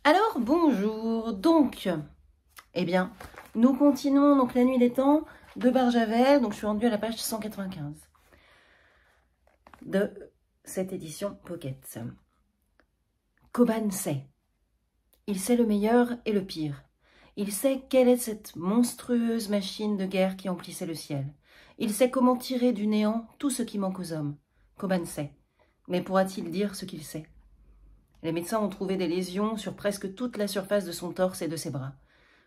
Alors, bonjour. Donc, eh bien, nous continuons donc la nuit des temps de Barjavel. Donc, je suis rendue à la page 195 de cette édition Pocket. Cobham sait. Il sait le meilleur et le pire. Il sait quelle est cette monstrueuse machine de guerre qui emplissait le ciel. Il sait comment tirer du néant tout ce qui manque aux hommes. Cobham sait. Mais pourra-t-il dire ce qu'il sait? Les médecins ont trouvé des lésions sur presque toute la surface de son torse et de ses bras,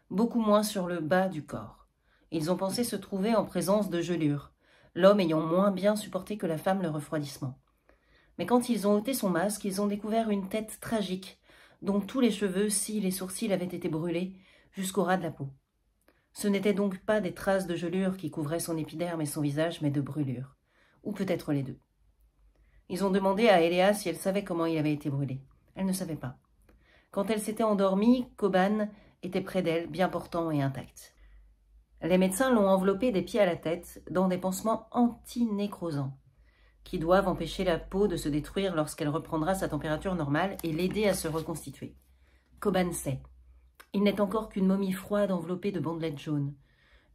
beaucoup moins sur le bas du corps. Ils ont pensé se trouver en présence de gelures, l'homme ayant moins bien supporté que la femme le refroidissement. Mais quand ils ont ôté son masque, ils ont découvert une tête tragique, dont tous les cheveux, cils et sourcils avaient été brûlés jusqu'au ras de la peau. Ce n'étaient donc pas des traces de gelures qui couvraient son épiderme et son visage, mais de brûlures, ou peut-être les deux. Ils ont demandé à Eléa si elle savait comment il avait été brûlé. Elle ne savait pas. Quand elle s'était endormie, Cobham était près d'elle, bien portant et intact. Les médecins l'ont enveloppé des pieds à la tête dans des pansements anti-nécrosants, qui doivent empêcher la peau de se détruire lorsqu'elle reprendra sa température normale et l'aider à se reconstituer. Cobham sait. Il n'est encore qu'une momie froide enveloppée de bandelettes jaunes.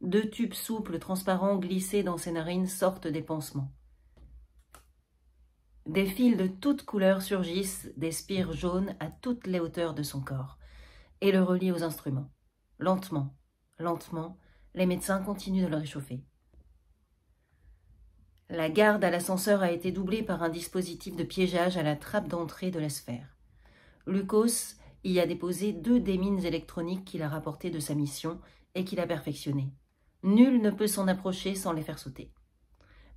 2 tubes souples transparents glissés dans ses narines sortent des pansements. Des fils de toutes couleurs surgissent des spires jaunes à toutes les hauteurs de son corps et le relient aux instruments. Lentement, lentement, les médecins continuent de le réchauffer. La garde à l'ascenseur a été doublée par un dispositif de piégeage à la trappe d'entrée de la sphère. Lucas y a déposé 2 des mines électroniques qu'il a rapportées de sa mission et qu'il a perfectionnées. Nul ne peut s'en approcher sans les faire sauter.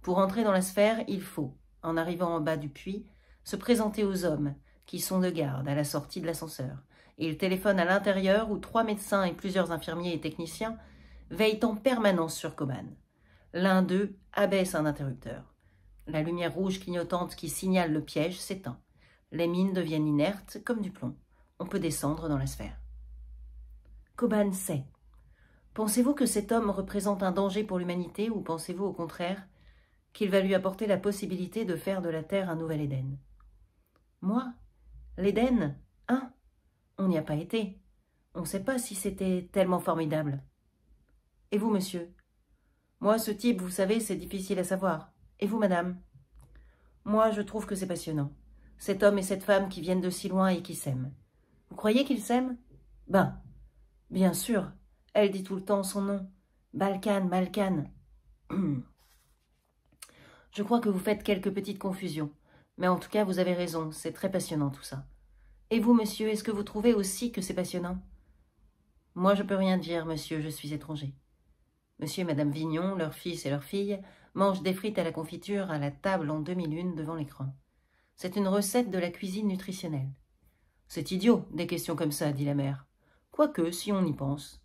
Pour entrer dans la sphère, il faut, en arrivant en bas du puits, se présenter aux hommes qui sont de garde à la sortie de l'ascenseur. Il téléphone à l'intérieur où 3 médecins et plusieurs infirmiers et techniciens veillent en permanence sur Cobham. L'un d'eux abaisse un interrupteur. La lumière rouge clignotante qui signale le piège s'éteint. Les mines deviennent inertes comme du plomb. On peut descendre dans la sphère. Cobham sait. Pensez-vous que cet homme représente un danger pour l'humanité ou pensez-vous au contraire qu'il va lui apporter la possibilité de faire de la terre un nouvel Éden? Moi? L'Éden? Hein? On n'y a pas été. On ne sait pas si c'était tellement formidable. Et vous, monsieur? Moi, ce type, vous savez, c'est difficile à savoir. Et vous, madame? Moi, je trouve que c'est passionnant. Cet homme et cette femme qui viennent de si loin et qui s'aiment. Vous croyez qu'ils s'aiment? Ben, bien sûr. Elle dit tout le temps son nom. Balkan, Balkan. Je crois que vous faites quelques petites confusions. Mais en tout cas, vous avez raison, c'est très passionnant tout ça. Et vous, monsieur, est-ce que vous trouvez aussi que c'est passionnant? Moi, je peux rien dire, monsieur, je suis étranger. Monsieur et madame Vignon, leur fils et leur fille, mangent des frites à la confiture à la table en demi-lune devant l'écran. C'est une recette de la cuisine nutritionnelle. C'est idiot, des questions comme ça, dit la mère. Quoique, si on y pense.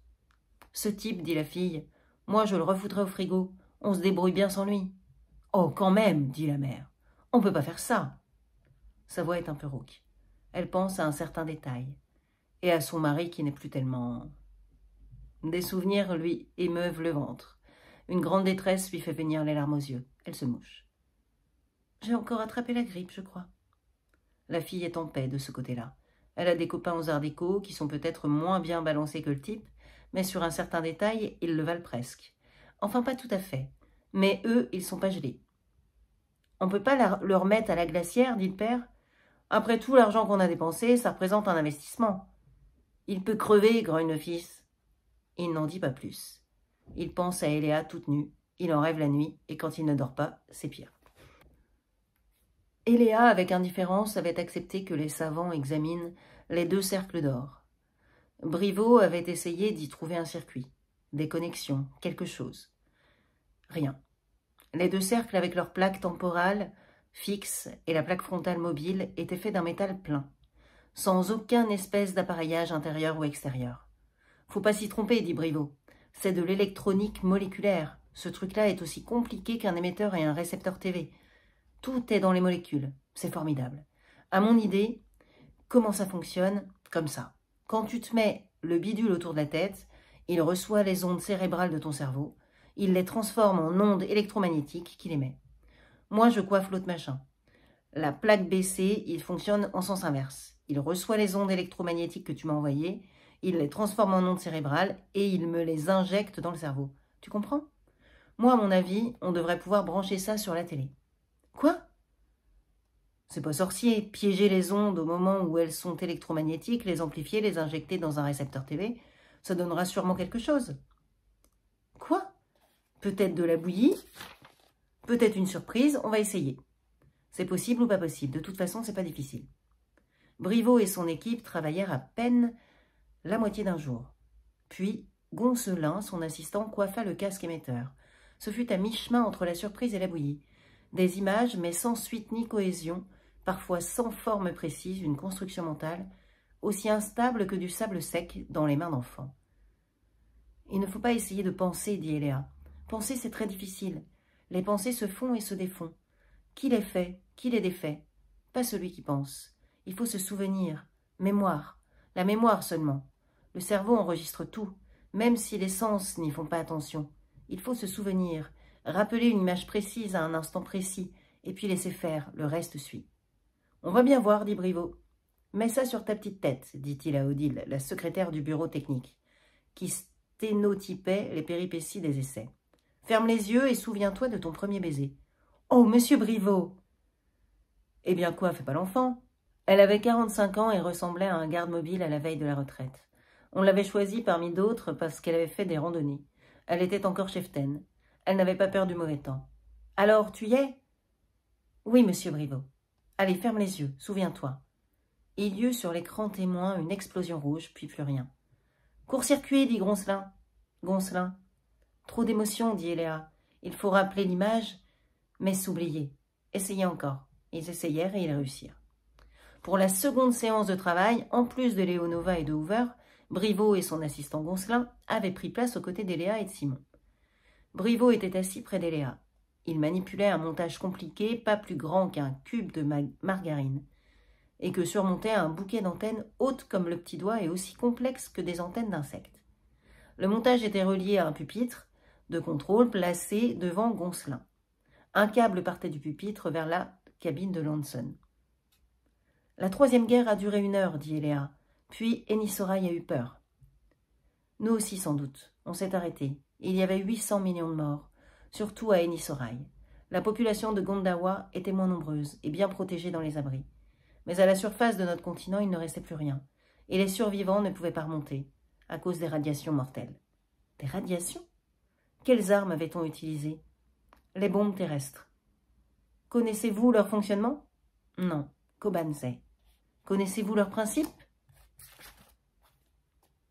Ce type, dit la fille, moi je le refoutrais au frigo, on se débrouille bien sans lui. Oh, quand même, dit la mère, on peut pas faire ça. Sa voix est un peu rauque. Elle pense à un certain détail, et à son mari qui n'est plus tellement... Des souvenirs lui émeuvent le ventre. Une grande détresse lui fait venir les larmes aux yeux. Elle se mouche. J'ai encore attrapé la grippe, je crois. La fille est en paix de ce côté-là. Elle a des copains aux arts déco qui sont peut-être moins bien balancés que le type, mais sur un certain détail, ils le valent presque. Enfin, pas tout à fait. Mais eux, ils sont pas gelés. On peut pas le remettre à la glacière, dit le père. Après tout l'argent qu'on a dépensé, ça représente un investissement. Il peut crever, grogne le fils. Il n'en dit pas plus. Il pense à Eléa toute nue. Il en rêve la nuit, et quand il ne dort pas, c'est pire. Eléa, avec indifférence, avait accepté que les savants examinent les 2 cercles d'or. Briveau avait essayé d'y trouver un circuit, des connexions, quelque chose. Rien. Les 2 cercles avec leur plaque temporale fixe et la plaque frontale mobile étaient faits d'un métal plein, sans aucun espèce d'appareillage intérieur ou extérieur. Faut pas s'y tromper, dit Briveau. C'est de l'électronique moléculaire. Ce truc-là est aussi compliqué qu'un émetteur et un récepteur TV. Tout est dans les molécules. C'est formidable. À mon idée, comment ça fonctionne? Comme ça. Quand tu te mets le bidule autour de la tête, il reçoit les ondes cérébrales de ton cerveau. Il les transforme en ondes électromagnétiques qu'il émet. Moi, je coiffe l'autre machin. La plaque baissée, il fonctionne en sens inverse. Il reçoit les ondes électromagnétiques que tu m'as envoyées, il les transforme en ondes cérébrales et il me les injecte dans le cerveau. Tu comprends? Moi, à mon avis, on devrait pouvoir brancher ça sur la télé. Quoi? C'est pas sorcier. Piéger les ondes au moment où elles sont électromagnétiques, les amplifier, les injecter dans un récepteur TV, ça donnera sûrement quelque chose. Quoi? Peut-être de la bouillie, peut-être une surprise, on va essayer. C'est possible ou pas possible, de toute façon, c'est pas difficile. Briveau et son équipe travaillèrent à peine la moitié d'un jour. Puis, Goncelin, son assistant, coiffa le casque émetteur. Ce fut à mi-chemin entre la surprise et la bouillie. Des images, mais sans suite ni cohésion, parfois sans forme précise, une construction mentale, aussi instable que du sable sec dans les mains d'enfants. « Il ne faut pas essayer de penser, dit Eléa. Penser, c'est très difficile. Les pensées se font et se défont. Qui les fait, qui les défait? Pas celui qui pense. Il faut se souvenir. Mémoire. La mémoire seulement. Le cerveau enregistre tout, même si les sens n'y font pas attention. Il faut se souvenir, rappeler une image précise à un instant précis, et puis laisser faire, le reste suit. « On va bien voir, dit Briveau. Mets ça sur ta petite tête, dit-il à Odile, la secrétaire du bureau technique, qui sténotypait les péripéties des essais. Ferme les yeux et souviens-toi de ton premier baiser. Oh, monsieur Briveau! Eh bien quoi, fais pas l'enfant. Elle avait 45 ans et ressemblait à un garde mobile à la veille de la retraite. On l'avait choisie parmi d'autres parce qu'elle avait fait des randonnées. Elle était encore cheftaine. Elle n'avait pas peur du mauvais temps. Alors, tu y es? Oui, monsieur Briveau. Allez, ferme les yeux, souviens-toi. Il y eut sur l'écran témoin une explosion rouge, puis plus rien. Court-circuit, dit Goncelin. Goncelin. Trop d'émotion, dit Eléa. Il faut rappeler l'image, mais s'oublier. Essayez encore. Ils essayèrent et ils réussirent. Pour la seconde séance de travail, en plus de Léonova et de Hoover, Briveau et son assistant Goncelin avaient pris place aux côtés d'Eléa et de Simon. Briveau était assis près d'Eléa. Il manipulait un montage compliqué, pas plus grand qu'un cube de margarine, et que surmontait un bouquet d'antennes hautes comme le petit doigt et aussi complexes que des antennes d'insectes. Le montage était relié à un pupitre de contrôle placé devant Goncelin. Un câble partait du pupitre vers la cabine de Lanson. « La troisième guerre a duré 1 heure, dit Eléa. Puis Enisoraï a eu peur. Nous aussi, sans doute. On s'est arrêté. Il y avait 800 millions de morts, surtout à Enisoraï. La population de Gondawa était moins nombreuse et bien protégée dans les abris. Mais à la surface de notre continent, il ne restait plus rien. Et les survivants ne pouvaient pas remonter, à cause des radiations mortelles. Des radiations? Quelles armes avait-on utilisées? Les bombes terrestres. Connaissez-vous leur fonctionnement? Non, Koban sait. Connaissez-vous leur principe?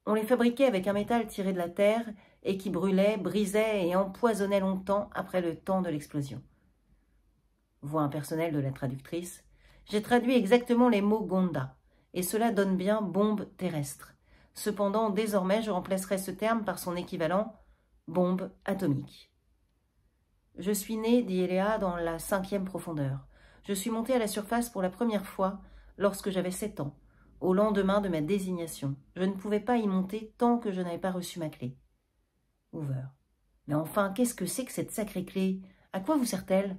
On les fabriquait avec un métal tiré de la terre et qui brûlait, brisait et empoisonnait longtemps après le temps de l'explosion. Voix impersonnelle de la traductrice. J'ai traduit exactement les mots Gonda, et cela donne bien bombe terrestre. Cependant, désormais, je remplacerai ce terme par son équivalent bombe atomique. Je suis né, dit Eléa, dans la 5e profondeur. Je suis monté à la surface pour la première fois lorsque j'avais 7 ans, au lendemain de ma désignation. Je ne pouvais pas y monter tant que je n'avais pas reçu ma clé. Hoover. Mais enfin, qu'est-ce que c'est que cette sacrée clé? À quoi vous sert-elle?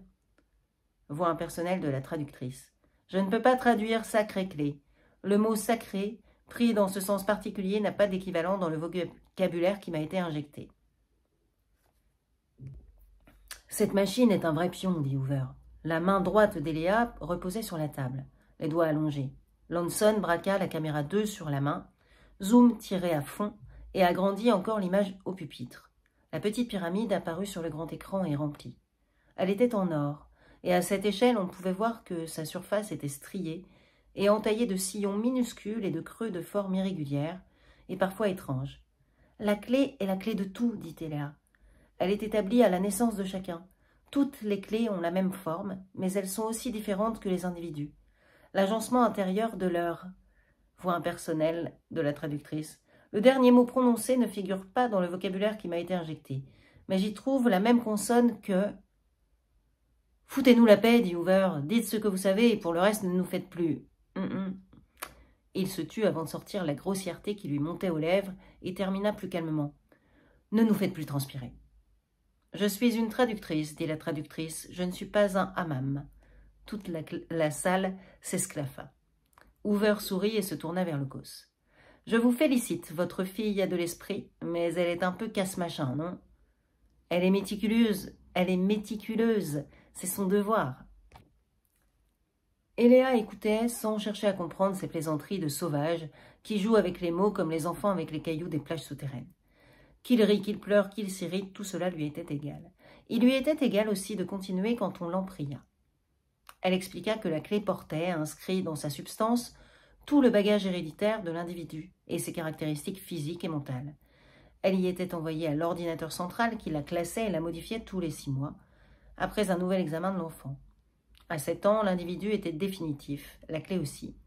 Voix impersonnelle de la traductrice. Je ne peux pas traduire sacrée clé. Le mot sacré, pris dans ce sens particulier, n'a pas d'équivalent dans le vocabulaire qui m'a été injecté. Cette machine est un vrai pion, dit Hoover. La main droite d'Eléa reposait sur la table, les doigts allongés. Lanson braqua la caméra 2 sur la main, zoom tiré à fond et agrandit encore l'image au pupitre. La petite pyramide apparut sur le grand écran et remplie. Elle était en or, et à cette échelle on pouvait voir que sa surface était striée et entaillée de sillons minuscules et de creux de forme irrégulière et parfois étranges. La clé est la clé de tout, dit Eléa. Elle est établie à la naissance de chacun. Toutes les clés ont la même forme, mais elles sont aussi différentes que les individus. L'agencement intérieur de leur voix impersonnelle de la traductrice. Le dernier mot prononcé ne figure pas dans le vocabulaire qui m'a été injecté, mais j'y trouve la même consonne que... Foutez-nous la paix, dit Hoover. Dites ce que vous savez et pour le reste, ne nous faites plus. Il se tut avant de sortir la grossièreté qui lui montait aux lèvres et termina plus calmement. Ne nous faites plus transpirer. Je suis une traductrice, dit la traductrice. Je ne suis pas un hammam. Toute la salle s'esclaffa. Hoover sourit et se tourna vers Lucas. « Je vous félicite, votre fille a de l'esprit, mais elle est un peu casse-machin, non? Elle est méticuleuse, c'est son devoir. » Et Léa écoutait sans chercher à comprendre ces plaisanteries de sauvages qui jouent avec les mots comme les enfants avec les cailloux des plages souterraines. Qu'il rit, qu'il pleure, qu'il s'irrite, tout cela lui était égal. Il lui était égal aussi de continuer quand on l'en pria. Elle expliqua que la clé portait, inscrit dans sa substance, tout le bagage héréditaire de l'individu et ses caractéristiques physiques et mentales. Elle y était envoyée à l'ordinateur central qui la classait et la modifiait tous les 6 mois, après un nouvel examen de l'enfant. À 7 ans, l'individu était définitif, la clé aussi.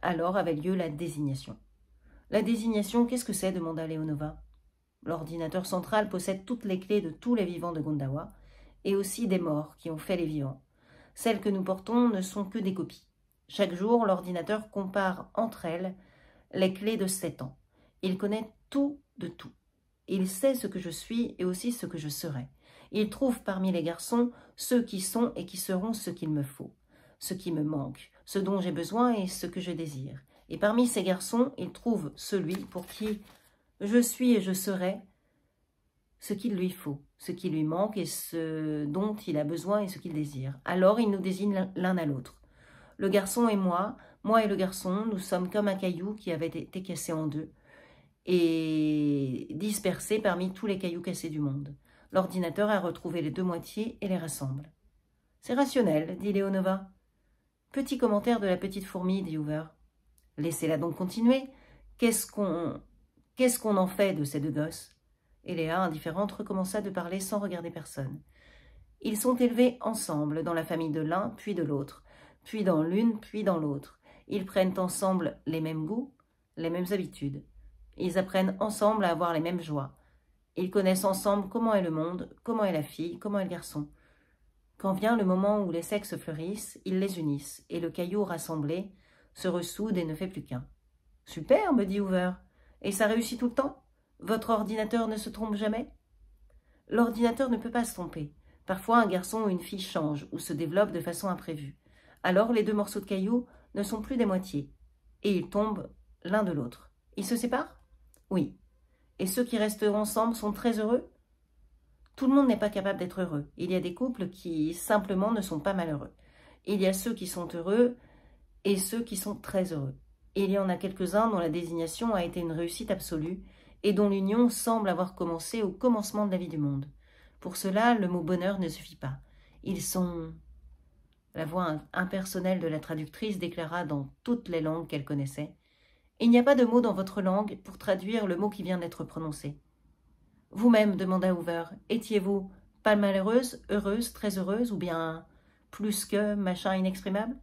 Alors avait lieu la désignation. La désignation, qu'est-ce que c'est? Demanda Leonova. L'ordinateur central possède toutes les clés de tous les vivants de Gondawa, et aussi des morts qui ont fait les vivants. Celles que nous portons ne sont que des copies. Chaque jour, l'ordinateur compare entre elles les clés de 7 ans. Il connaît tout de tout. Il sait ce que je suis et aussi ce que je serai. Il trouve parmi les garçons ceux qui sont et qui seront ce qu'il me faut, ce qui me manque, ce dont j'ai besoin et ce que je désire. Et parmi ces garçons, il trouve celui pour qui je suis et je serai ce qu'il lui faut, ce qui lui manque et ce dont il a besoin et ce qu'il désire. Alors il nous désigne l'un à l'autre. Le garçon et moi et le garçon, nous sommes comme un caillou qui avait été cassé en deux et dispersé parmi tous les cailloux cassés du monde. L'ordinateur a retrouvé les 2 moitiés et les rassemble. « C'est rationnel, dit Leonova. »« Petit commentaire de la petite fourmi, dit Hoover. »« Laissez-la donc continuer. Qu'est-ce qu'on en fait de ces 2 gosses ?» Et Léa, indifférente, recommença de parler sans regarder personne. « Ils sont élevés ensemble, dans la famille de l'un, puis de l'autre, puis dans l'une, puis dans l'autre. Ils prennent ensemble les mêmes goûts, les mêmes habitudes. Ils apprennent ensemble à avoir les mêmes joies. Ils connaissent ensemble comment est le monde, comment est la fille, comment est le garçon. Quand vient le moment où les sexes fleurissent, ils les unissent, et le caillou rassemblé se ressoude et ne fait plus qu'un. « Superbe, dit Hoover. Et ça réussit tout le temps? Votre ordinateur ne se trompe jamais? » L'ordinateur ne peut pas se tromper. Parfois, un garçon ou une fille change ou se développe de façon imprévue. Alors, les 2 morceaux de caillou ne sont plus des moitiés, et ils tombent l'un de l'autre. Ils se séparent? Oui. Et ceux qui restent ensemble sont très heureux? Tout le monde n'est pas capable d'être heureux. Il y a des couples qui, simplement, ne sont pas malheureux. Il y a ceux qui sont heureux et ceux qui sont très heureux. Et il y en a quelques-uns dont la désignation a été une réussite absolue et dont l'union semble avoir commencé au commencement de la vie du monde. Pour cela, le mot bonheur ne suffit pas. Ils sont... La voix impersonnelle de la traductrice déclara dans toutes les langues qu'elle connaissait. Il n'y a pas de mot dans votre langue pour traduire le mot qui vient d'être prononcé. Vous-même, demanda Hoover, étiez-vous pas malheureuse, heureuse, très heureuse, ou bien plus que machin inexprimable?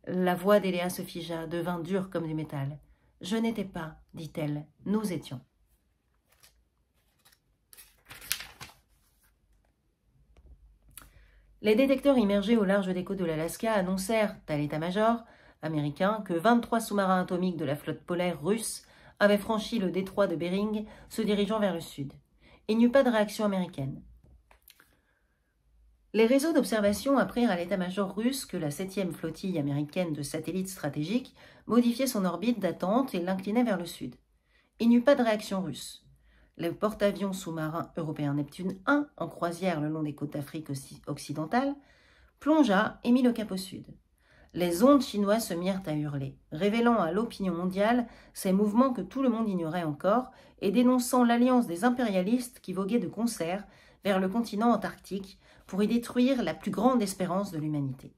La voix d'Eléa se figea, devint dure comme du métal. Je n'étais pas, dit-elle, nous étions. Les détecteurs immergés au large des côtes de l'Alaska annoncèrent à l'état-major américain que 23 sous-marins atomiques de la flotte polaire russe avaient franchi le détroit de Bering, se dirigeant vers le sud. Il n'y eut pas de réaction américaine. Les réseaux d'observation apprirent à l'état-major russe que la 7e flottille américaine de satellites stratégiques modifiait son orbite d'attente et l'inclinait vers le sud. Il n'y eut pas de réaction russe. Le porte-avions sous-marin européen Neptune 1, en croisière le long des côtes d'Afrique occidentale, plongea et mit le cap au sud. Les ondes chinoises se mirent à hurler, révélant à l'opinion mondiale ces mouvements que tout le monde ignorait encore et dénonçant l'alliance des impérialistes qui voguaient de concert vers le continent antarctique pour y détruire la plus grande espérance de l'humanité.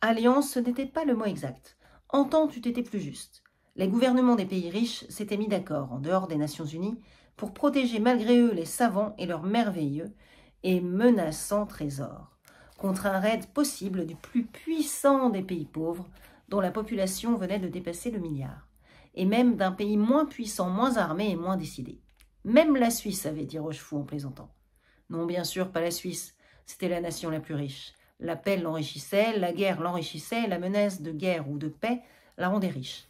Alliance, ce n'était pas le mot exact. Entente eût été plus juste. Les gouvernements des pays riches s'étaient mis d'accord, en dehors des Nations Unies, pour protéger malgré eux les savants et leurs merveilleux et menaçants trésors, contre un raid possible du plus puissant des pays pauvres, dont la population venait de dépasser le milliard, et même d'un pays moins puissant, moins armé et moins décidé. Même la Suisse, avait dit Rochefou en plaisantant. Non, bien sûr, pas la Suisse, c'était la nation la plus riche. La paix l'enrichissait, la guerre l'enrichissait, la menace de guerre ou de paix la rendait riche.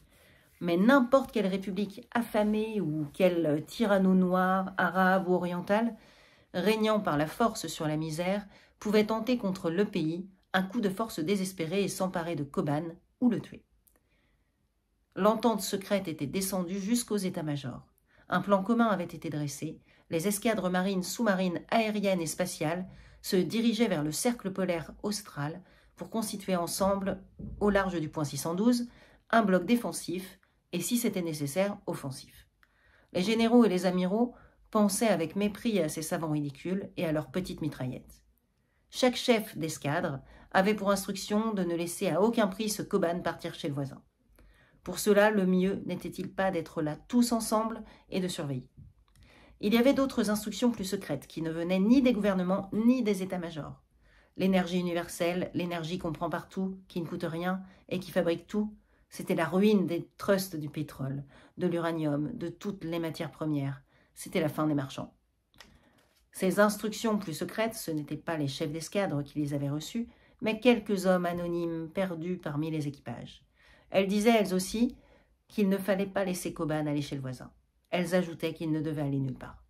Mais n'importe quelle république affamée ou quel tyranno noir, arabe ou oriental, régnant par la force sur la misère, pouvait tenter contre le pays un coup de force désespéré et s'emparer de Koban ou le tuer. L'entente secrète était descendue jusqu'aux états-majors. Un plan commun avait été dressé. Les escadres marines, sous-marines, aériennes et spatiales se dirigeaient vers le cercle polaire austral pour constituer ensemble, au large du point 612, un bloc défensif et, si c'était nécessaire, offensif. Les généraux et les amiraux pensaient avec mépris à ces savants ridicules et à leurs petites mitraillettes. Chaque chef d'escadre avait pour instruction de ne laisser à aucun prix ce Koban partir chez le voisin. Pour cela, le mieux n'était-il pas d'être là tous ensemble et de surveiller. Il y avait d'autres instructions plus secrètes qui ne venaient ni des gouvernements ni des états-majors. L'énergie universelle, l'énergie qu'on prend partout, qui ne coûte rien et qui fabrique tout, c'était la ruine des trusts du pétrole, de l'uranium, de toutes les matières premières. C'était la fin des marchands. Ces instructions plus secrètes, ce n'étaient pas les chefs d'escadre qui les avaient reçues, mais quelques hommes anonymes perdus parmi les équipages. Elles disaient, elles aussi, qu'il ne fallait pas laisser Koban aller chez le voisin. Elles ajoutaient qu'il ne devait aller nulle part.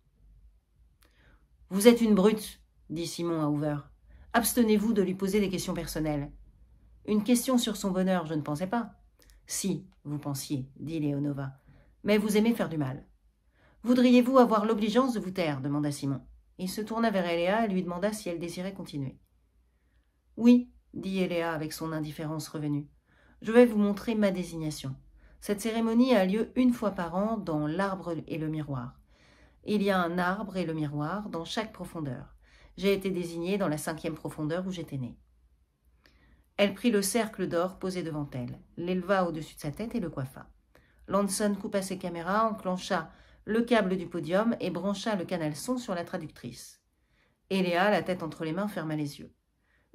« Vous êtes une brute, » dit Simon à Hoover. « Abstenez-vous de lui poser des questions personnelles. »« Une question sur son bonheur, je ne pensais pas. »« Si, vous pensiez, » dit Leonova, « mais vous aimez faire du mal. »« Voudriez-vous avoir l'obligeance de vous taire » demanda Simon. Il se tourna vers Eléa et lui demanda si elle désirait continuer. « Oui, » dit Eléa avec son indifférence revenue. « Je vais vous montrer ma désignation. Cette cérémonie a lieu une fois par an dans l'arbre et le miroir. Il y a un arbre et le miroir dans chaque profondeur. J'ai été désignée dans la 5e profondeur où j'étais née. » Elle prit le cercle d'or posé devant elle, l'éleva au-dessus de sa tête et le coiffa. Lanson coupa ses caméras, enclencha le câble du podium et brancha le canal son sur la traductrice. Eléa, la tête entre les mains, ferma les yeux.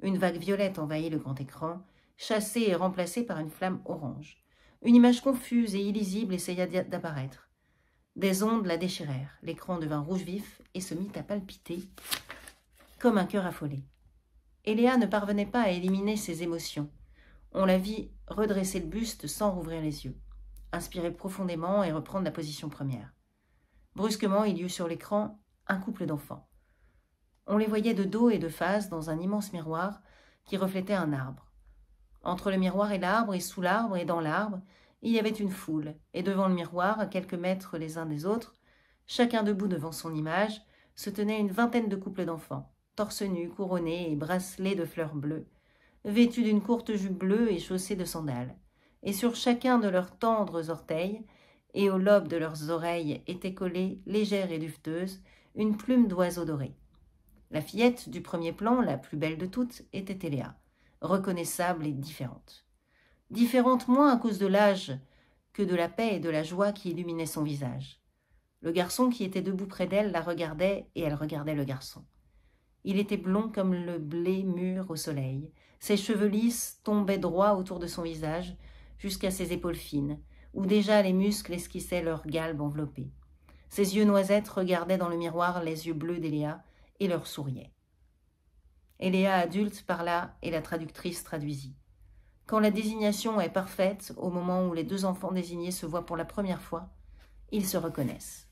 Une vague violette envahit le grand écran, chassée et remplacée par une flamme orange. Une image confuse et illisible essaya d'apparaître. Des ondes la déchirèrent, l'écran devint rouge vif et se mit à palpiter comme un cœur affolé. Eléa ne parvenait pas à éliminer ses émotions. On la vit redresser le buste sans rouvrir les yeux, inspirer profondément et reprendre la position première. Brusquement, il y eut sur l'écran un couple d'enfants. On les voyait de dos et de face dans un immense miroir qui reflétait un arbre. Entre le miroir et l'arbre, et sous l'arbre et dans l'arbre, il y avait une foule, et devant le miroir, à quelques mètres les uns des autres, chacun debout devant son image, se tenaient une vingtaine de couples d'enfants, torse nus, couronnés et bracelets de fleurs bleues, vêtus d'une courte jupe bleue et chaussés de sandales. Et sur chacun de leurs tendres orteils et au lobe de leurs oreilles était collée, légère et dufteuse, une plume d'oiseau doré. La fillette du premier plan, la plus belle de toutes, était Eléa, reconnaissable et différente. Différente moins à cause de l'âge que de la paix et de la joie qui illuminaient son visage. Le garçon qui était debout près d'elle la regardait et elle regardait le garçon. Il était blond comme le blé mûr au soleil. Ses cheveux lisses tombaient droit autour de son visage jusqu'à ses épaules fines, où déjà les muscles esquissaient leur galbe enveloppée. Ses yeux noisettes regardaient dans le miroir les yeux bleus d'Eléa et leur souriaient. Eléa adulte parla et la traductrice traduisit. Quand la désignation est parfaite, au moment où les deux enfants désignés se voient pour la première fois, ils se reconnaissent.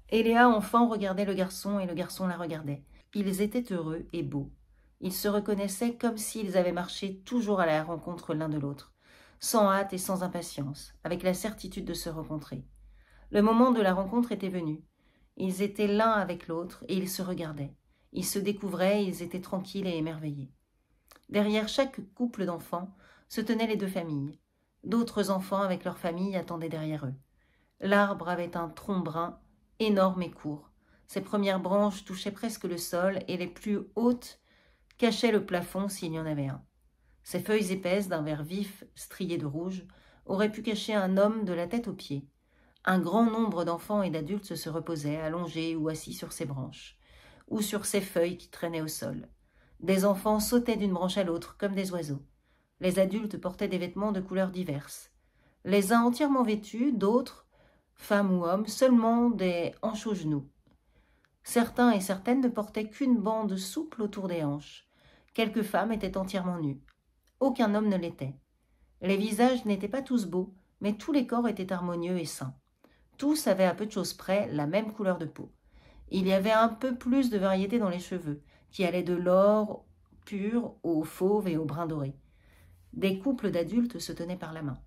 Eléa, enfant, regardait le garçon et le garçon la regardait. Ils étaient heureux et beaux. Ils se reconnaissaient comme s'ils avaient marché toujours à la rencontre l'un de l'autre, sans hâte et sans impatience, avec la certitude de se rencontrer. Le moment de la rencontre était venu. Ils étaient l'un avec l'autre et ils se regardaient. Ils se découvraient, ils étaient tranquilles et émerveillés. Derrière chaque couple d'enfants se tenaient les deux familles. D'autres enfants avec leurs familles attendaient derrière eux. L'arbre avait un tronc brun, énorme et court. Ses premières branches touchaient presque le sol et les plus hautes cachaient le plafond s'il y en avait un. Ses feuilles épaisses d'un vert vif, striées de rouge, auraient pu cacher un homme de la tête aux pieds. Un grand nombre d'enfants et d'adultes se reposaient, allongés ou assis sur ses branches, ou sur ses feuilles qui traînaient au sol. Des enfants sautaient d'une branche à l'autre, comme des oiseaux. Les adultes portaient des vêtements de couleurs diverses. Les uns entièrement vêtus, d'autres, femmes ou hommes, seulement des hanches aux genoux. Certains et certaines ne portaient qu'une bande souple autour des hanches. Quelques femmes étaient entièrement nues. Aucun homme ne l'était. Les visages n'étaient pas tous beaux, mais tous les corps étaient harmonieux et sains. Tous avaient à peu de choses près la même couleur de peau. Il y avait un peu plus de variété dans les cheveux, qui allaient de l'or pur au fauve et au brun doré. Des couples d'adultes se tenaient par la main.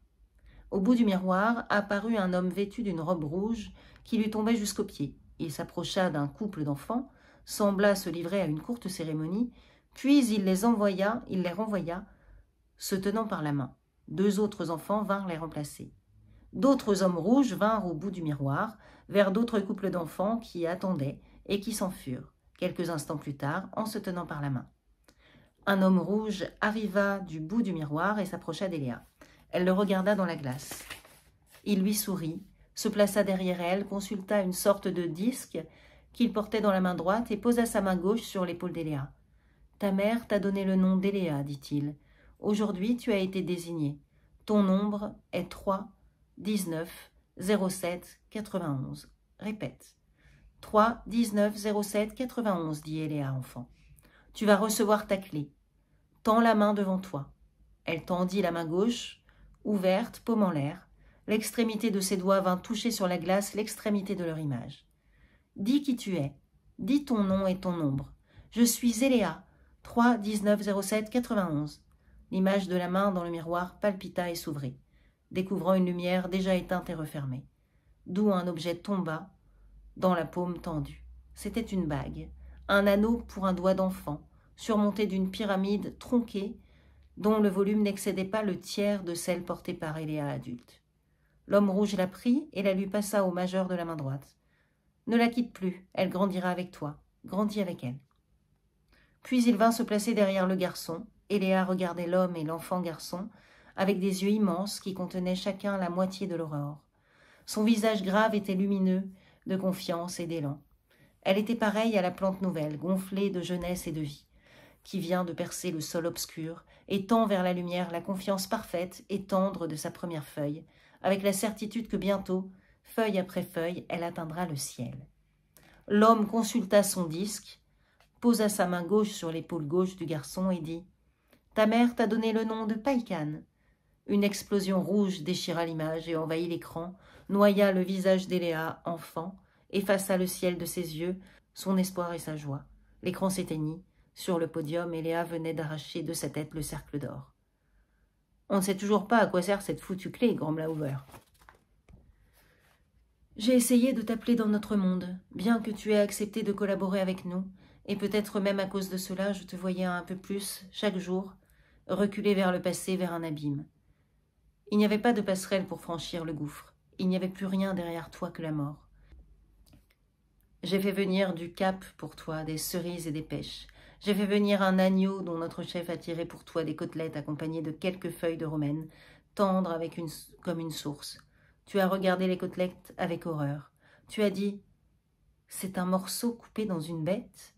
Au bout du miroir apparut un homme vêtu d'une robe rouge qui lui tombait jusqu'aux pieds. Il s'approcha d'un couple d'enfants, sembla se livrer à une courte cérémonie, puis il les renvoya, se tenant par la main. 2 autres enfants vinrent les remplacer. D'autres hommes rouges vinrent au bout du miroir, vers d'autres couples d'enfants qui attendaient et qui s'en furent, quelques instants plus tard, en se tenant par la main. Un homme rouge arriva du bout du miroir et s'approcha d'Eléa. Elle le regarda dans la glace. Il lui sourit, se plaça derrière elle, consulta une sorte de disque qu'il portait dans la main droite et posa sa main gauche sur l'épaule d'Eléa. « Ta mère t'a donné le nom d'Eléa, dit-il. Aujourd'hui, tu as été désignée. Ton nombre est 3, 19, 07, 91. Répète. 3, 19, 07, 91, dit Eléa, enfant. Tu vas recevoir ta clé. Tends la main devant toi. Elle tendit la main gauche, ouverte, paume en l'air. L'extrémité de ses doigts vint toucher sur la glace l'extrémité de leur image. Dis qui tu es. Dis ton nom et ton nombre. Je suis Eléa, 3, 19, 07, 91. L'image de la main dans le miroir palpita et s'ouvrit, découvrant une lumière déjà éteinte et refermée. D'où un objet tomba dans la paume tendue. C'était une bague, un anneau pour un doigt d'enfant, surmonté d'une pyramide tronquée dont le volume n'excédait pas le tiers de celle portée par Eléa adulte. L'homme rouge la prit et la lui passa au majeur de la main droite. « Ne la quitte plus, elle grandira avec toi. Grandis avec elle. » Puis il vint se placer derrière le garçon. Eléa regardait l'homme et l'enfant garçon avec des yeux immenses qui contenaient chacun la moitié de l'aurore. Son visage grave était lumineux, de confiance et d'élan. Elle était pareille à la plante nouvelle, gonflée de jeunesse et de vie, qui vient de percer le sol obscur et tend vers la lumière la confiance parfaite et tendre de sa première feuille, avec la certitude que bientôt, feuille après feuille, elle atteindra le ciel. L'homme consulta son disque, posa sa main gauche sur l'épaule gauche du garçon et dit « Ta mère t'a donné le nom de Païkan. » Une explosion rouge déchira l'image et envahit l'écran, noya le visage d'Eléa, enfant, effaça le ciel de ses yeux, son espoir et sa joie. L'écran s'éteignit. Sur le podium, Eléa venait d'arracher de sa tête le cercle d'or. « On ne sait toujours pas à quoi sert cette foutue clé, » grommela Hoover. « J'ai essayé de t'appeler dans notre monde, bien que tu aies accepté de collaborer avec nous, et peut-être même à cause de cela, je te voyais un peu plus, chaque jour, reculer vers le passé, vers un abîme. Il n'y avait pas de passerelle pour franchir le gouffre. Il n'y avait plus rien derrière toi que la mort. J'ai fait venir du cap pour toi, des cerises et des pêches. J'ai fait venir un agneau dont notre chef a tiré pour toi des côtelettes accompagnées de quelques feuilles de romaine, tendres comme une source. Tu as regardé les côtelettes avec horreur. Tu as dit « C'est un morceau coupé dans une bête ?»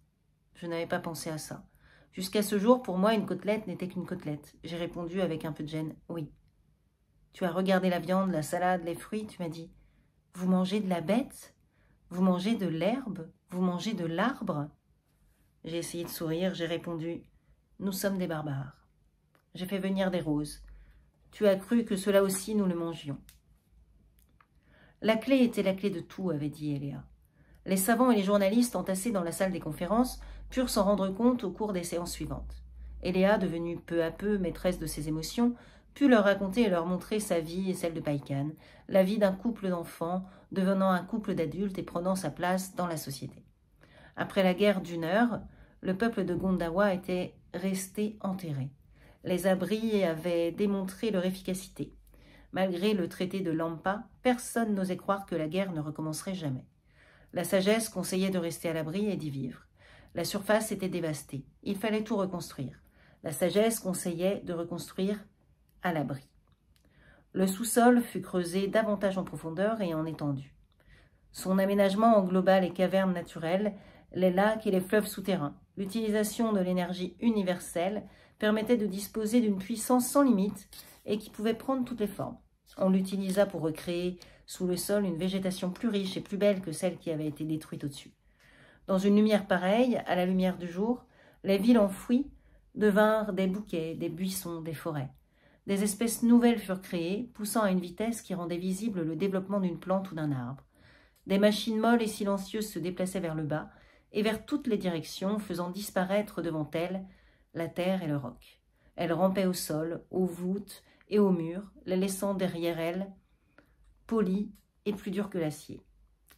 Je n'avais pas pensé à ça. Jusqu'à ce jour, pour moi, une côtelette n'était qu'une côtelette. J'ai répondu avec un peu de gêne « Oui ». Tu as regardé la viande, la salade, les fruits, tu m'as dit « Vous mangez de la bête ? Vous mangez de l'herbe ? Vous mangez de l'arbre ?» J'ai essayé de sourire, j'ai répondu « Nous sommes des barbares. » J'ai fait venir des roses. Tu as cru que cela aussi nous le mangions. La clé était la clé de tout, avait dit Eléa. Les savants et les journalistes entassés dans la salle des conférences purent s'en rendre compte au cours des séances suivantes. Eléa, devenue peu à peu maîtresse de ses émotions, put leur raconter et leur montrer sa vie et celle de Païkan, la vie d'un couple d'enfants, devenant un couple d'adultes et prenant sa place dans la société. Après la guerre d'1 heure, le peuple de Gondawa était resté enterré. Les abris avaient démontré leur efficacité. Malgré le traité de Lampa, personne n'osait croire que la guerre ne recommencerait jamais. La sagesse conseillait de rester à l'abri et d'y vivre. La surface était dévastée. Il fallait tout reconstruire. La sagesse conseillait de reconstruire à l'abri. Le sous-sol fut creusé davantage en profondeur et en étendue. Son aménagement engloba les cavernes naturelles, les lacs et les fleuves souterrains. L'utilisation de l'énergie universelle permettait de disposer d'une puissance sans limite et qui pouvait prendre toutes les formes. On l'utilisa pour recréer sous le sol une végétation plus riche et plus belle que celle qui avait été détruite au-dessus. Dans une lumière pareille, à la lumière du jour, les villes enfouies devinrent des bouquets, des buissons, des forêts. Des espèces nouvelles furent créées, poussant à une vitesse qui rendait visible le développement d'une plante ou d'un arbre. Des machines molles et silencieuses se déplaçaient vers le bas et vers toutes les directions, faisant disparaître devant elles la terre et le roc. Elle rampait au sol, aux voûtes et aux murs, les laissant derrière elle, polies et plus dures que l'acier.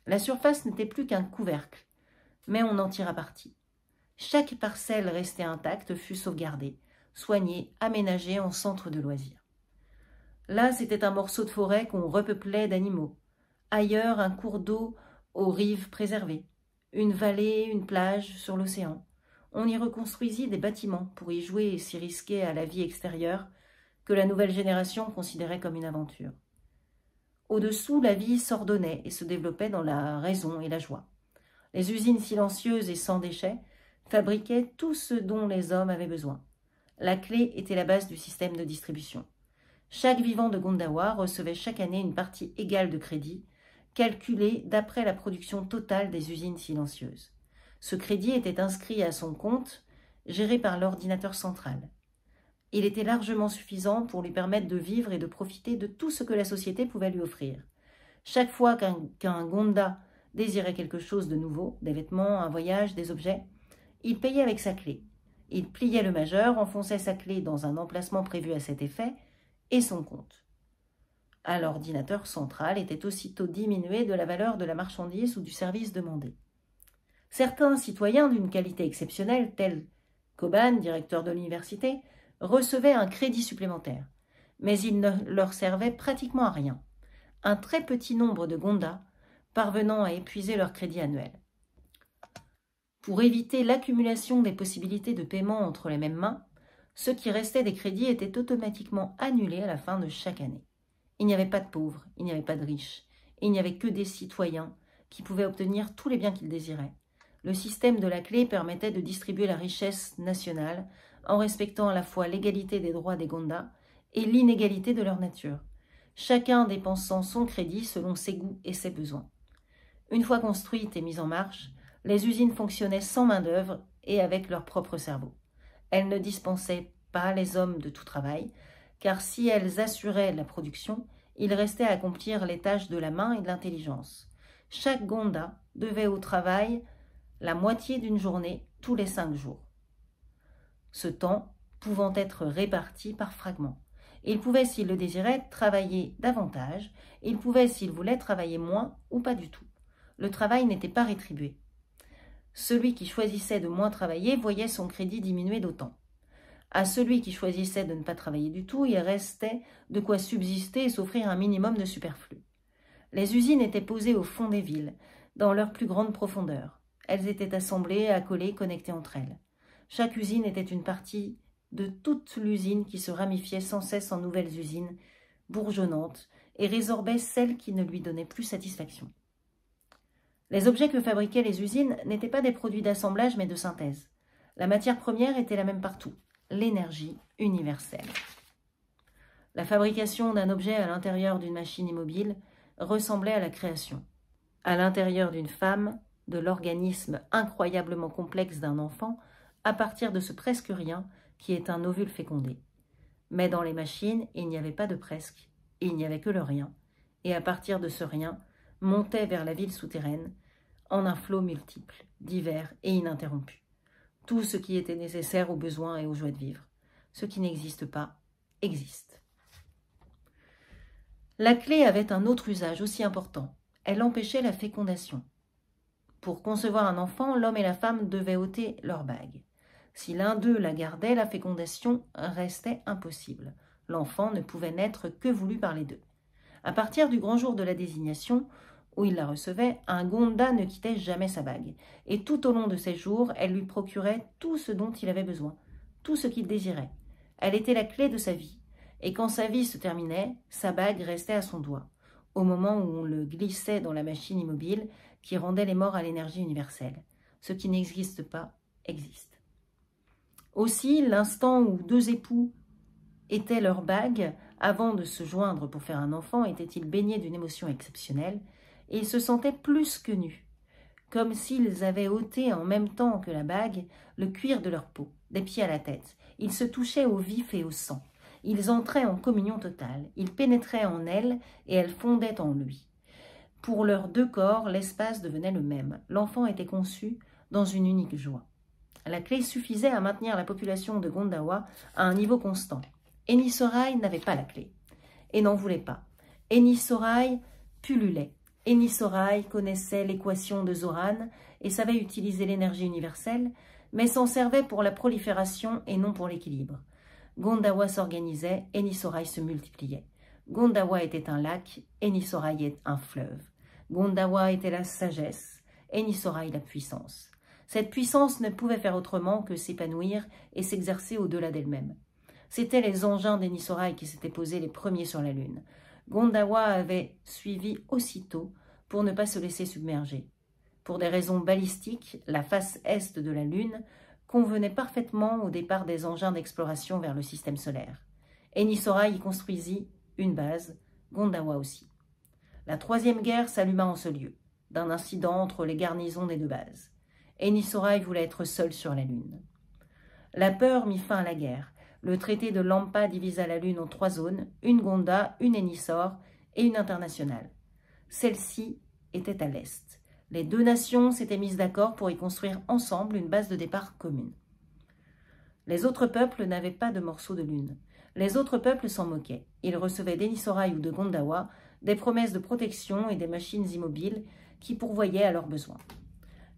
La surface n'était plus qu'un couvercle, mais on en tira parti. Chaque parcelle restée intacte fut sauvegardée, soignée, aménagée en centre de loisirs. Là, c'était un morceau de forêt qu'on repeuplait d'animaux. Ailleurs, un cours d'eau aux rives préservées. Une vallée, une plage sur l'océan. On y reconstruisit des bâtiments pour y jouer et s'y risquer à la vie extérieure que la nouvelle génération considérait comme une aventure. Au-dessous, la vie s'ordonnait et se développait dans la raison et la joie. Les usines silencieuses et sans déchets fabriquaient tout ce dont les hommes avaient besoin. La clé était la base du système de distribution. Chaque vivant de Gondawa recevait chaque année une partie égale de crédit, calculée d'après la production totale des usines silencieuses. Ce crédit était inscrit à son compte, géré par l'ordinateur central. Il était largement suffisant pour lui permettre de vivre et de profiter de tout ce que la société pouvait lui offrir. Chaque fois qu'un Gonda désirait quelque chose de nouveau, des vêtements, un voyage, des objets, il payait avec sa clé. Il pliait le majeur, enfonçait sa clé dans un emplacement prévu à cet effet, et son compte. À l'ordinateur central était aussitôt diminué de la valeur de la marchandise ou du service demandé. Certains citoyens d'une qualité exceptionnelle, tels Koban, directeur de l'université, recevaient un crédit supplémentaire, mais il ne leur servait pratiquement à rien. Un très petit nombre de Gondas parvenant à épuiser leur crédit annuel. Pour éviter l'accumulation des possibilités de paiement entre les mêmes mains, ce qui restait des crédits était automatiquement annulé à la fin de chaque année. Il n'y avait pas de pauvres, il n'y avait pas de riches, et il n'y avait que des citoyens qui pouvaient obtenir tous les biens qu'ils désiraient. Le système de la clé permettait de distribuer la richesse nationale en respectant à la fois l'égalité des droits des Gondas et l'inégalité de leur nature, chacun dépensant son crédit selon ses goûts et ses besoins. Une fois construites et mises en marche, les usines fonctionnaient sans main-d'œuvre et avec leur propre cerveau. Elles ne dispensaient pas les hommes de tout travail, car si elles assuraient la production, il restait à accomplir les tâches de la main et de l'intelligence. Chaque Gonda devait au travail la moitié d'une journée tous les 5 jours. Ce temps pouvant être réparti par fragments. Il pouvait, s'il le désirait, travailler davantage, et il pouvait, s'il voulait, travailler moins ou pas du tout. Le travail n'était pas rétribué. Celui qui choisissait de moins travailler voyait son crédit diminuer d'autant. À celui qui choisissait de ne pas travailler du tout, il restait de quoi subsister et s'offrir un minimum de superflu. Les usines étaient posées au fond des villes, dans leur plus grande profondeur. Elles étaient assemblées, accolées, connectées entre elles. Chaque usine était une partie de toute l'usine qui se ramifiait sans cesse en nouvelles usines, bourgeonnantes, et résorbait celles qui ne lui donnaient plus satisfaction. Les objets que fabriquaient les usines n'étaient pas des produits d'assemblage mais de synthèse. La matière première était la même partout, l'énergie universelle. La fabrication d'un objet à l'intérieur d'une machine immobile ressemblait à la création. À l'intérieur d'une femme, de l'organisme incroyablement complexe d'un enfant, à partir de ce presque rien qui est un ovule fécondé. Mais dans les machines, il n'y avait pas de presque, il n'y avait que le rien, et à partir de ce rien, montait vers la ville souterraine, en un flot multiple, divers et ininterrompu. Tout ce qui était nécessaire aux besoins et aux joies de vivre. Ce qui n'existe pas, existe. La clé avait un autre usage aussi important. Elle empêchait la fécondation. Pour concevoir un enfant, l'homme et la femme devaient ôter leur bague. Si l'un d'eux la gardait, la fécondation restait impossible. L'enfant ne pouvait naître que voulu par les deux. À partir du grand jour de la désignation, où il la recevait, un Gonda ne quittait jamais sa bague, et tout au long de ses jours, elle lui procurait tout ce dont il avait besoin, tout ce qu'il désirait. Elle était la clé de sa vie, et quand sa vie se terminait, sa bague restait à son doigt, au moment où on le glissait dans la machine immobile qui rendait les morts à l'énergie universelle. Ce qui n'existe pas, existe. Aussi, l'instant où deux époux étaient leur bague, avant de se joindre pour faire un enfant, étaient-ils baignés d'une émotion exceptionnelle, et ils se sentaient plus que nus, comme s'ils avaient ôté en même temps que la bague le cuir de leur peau, des pieds à la tête. Ils se touchaient au vif et au sang. Ils entraient en communion totale. Ils pénétraient en elle et elle fondait en lui. Pour leurs deux corps, l'espace devenait le même. L'enfant était conçu dans une unique joie. La clé suffisait à maintenir la population de Gondawa à un niveau constant. Enisorai n'avait pas la clé et n'en voulait pas. Enisorai pullulait. Enisorai connaissait l'équation de Zoran et savait utiliser l'énergie universelle, mais s'en servait pour la prolifération et non pour l'équilibre. Gondawa s'organisait, Enisorai se multipliait. Gondawa était un lac, Enisorai est un fleuve. Gondawa était la sagesse, Enisorai la puissance. Cette puissance ne pouvait faire autrement que s'épanouir et s'exercer au-delà d'elle-même. C'étaient les engins d'Enisorai qui s'étaient posés les premiers sur la Lune. Gondawa avait suivi aussitôt pour ne pas se laisser submerger. Pour des raisons balistiques, la face est de la Lune convenait parfaitement au départ des engins d'exploration vers le système solaire. Enisorai y construisit une base, Gondawa aussi. La troisième guerre s'alluma en ce lieu, d'un incident entre les garnisons des deux bases. Enisorai voulait être seul sur la Lune. La peur mit fin à la guerre. Le traité de Lampa divisa la Lune en 3 zones, une Gonda, une Enisor et une internationale. Celle-ci était à l'est. Les 2 nations s'étaient mises d'accord pour y construire ensemble une base de départ commune. Les autres peuples n'avaient pas de morceaux de Lune. Les autres peuples s'en moquaient. Ils recevaient d'Enisorai ou de Gondawa des promesses de protection et des machines immobiles qui pourvoyaient à leurs besoins.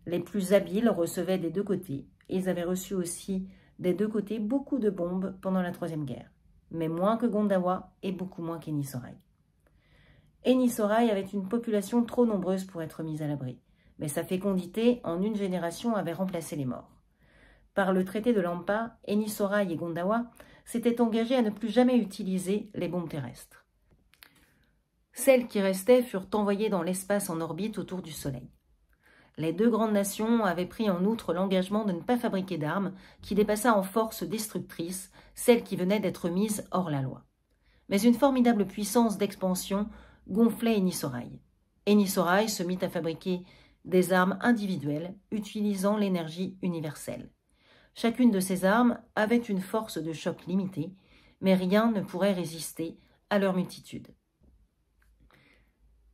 Les plus habiles recevaient des 2 côtés. Ils avaient reçu aussi des 2 côtés beaucoup de bombes pendant la Troisième Guerre, mais moins que Gondawa et beaucoup moins qu'Enisorai. Enisorai avait une population trop nombreuse pour être mise à l'abri, mais sa fécondité en une génération avait remplacé les morts. Par le traité de Lampa, Enisorai et Gondawa s'étaient engagés à ne plus jamais utiliser les bombes terrestres. Celles qui restaient furent envoyées dans l'espace en orbite autour du Soleil. Les 2 grandes nations avaient pris en outre l'engagement de ne pas fabriquer d'armes qui dépassaient en force destructrice celles qui venaient d'être mises hors la loi. Mais une formidable puissance d'expansion gonflait Enisorai. Enisorai se mit à fabriquer des armes individuelles utilisant l'énergie universelle. Chacune de ces armes avait une force de choc limitée, mais rien ne pourrait résister à leur multitude.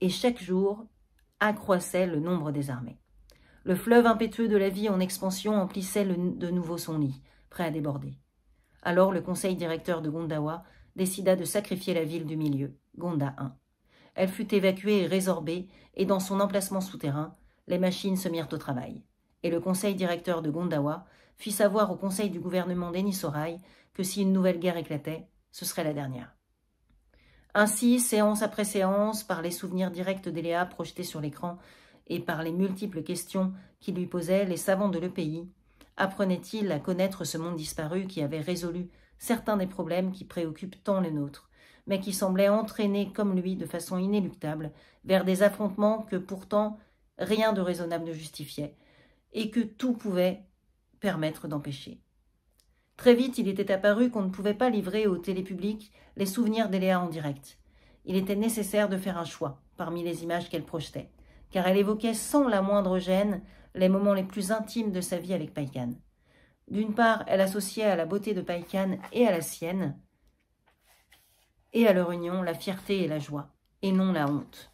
Et chaque jour accroissait le nombre des armées. Le fleuve impétueux de la vie en expansion emplissait de nouveau son lit, prêt à déborder. Alors le conseil directeur de Gondawa décida de sacrifier la ville du milieu, Gonda 1. Elle fut évacuée et résorbée, et dans son emplacement souterrain, les machines se mirent au travail. Et le conseil directeur de Gondawa fit savoir au conseil du gouvernement d'Enisorai que si une nouvelle guerre éclatait, ce serait la dernière. Ainsi, séance après séance, par les souvenirs directs d'Eléa projetés sur l'écran et par les multiples questions qu'il lui posait, les savants de l'EPI apprenaient-ils à connaître ce monde disparu qui avait résolu certains des problèmes qui préoccupent tant les nôtres, mais qui semblait entraîner comme lui de façon inéluctable vers des affrontements que pourtant rien de raisonnable ne justifiait et que tout pouvait permettre d'empêcher. Très vite, il était apparu qu'on ne pouvait pas livrer au télépublic les souvenirs d'Eléa en direct. Il était nécessaire de faire un choix parmi les images qu'elle projetait, car elle évoquait sans la moindre gêne les moments les plus intimes de sa vie avec Païkan. D'une part, elle associait à la beauté de Païkan et à la sienne, et à leur union, la fierté et la joie, et non la honte.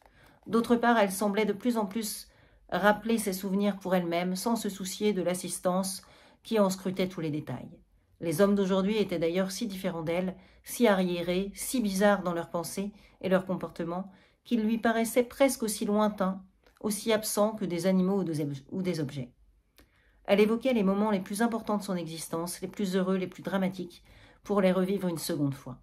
D'autre part, elle semblait de plus en plus rappeler ses souvenirs pour elle-même, sans se soucier de l'assistance qui en scrutait tous les détails. Les hommes d'aujourd'hui étaient d'ailleurs si différents d'elle, si arriérés, si bizarres dans leurs pensées et leurs comportements, qu'ils lui paraissaient presque aussi lointains, aussi absents que des animaux ou des objets. Elle évoquait les moments les plus importants de son existence, les plus heureux, les plus dramatiques, pour les revivre une seconde fois.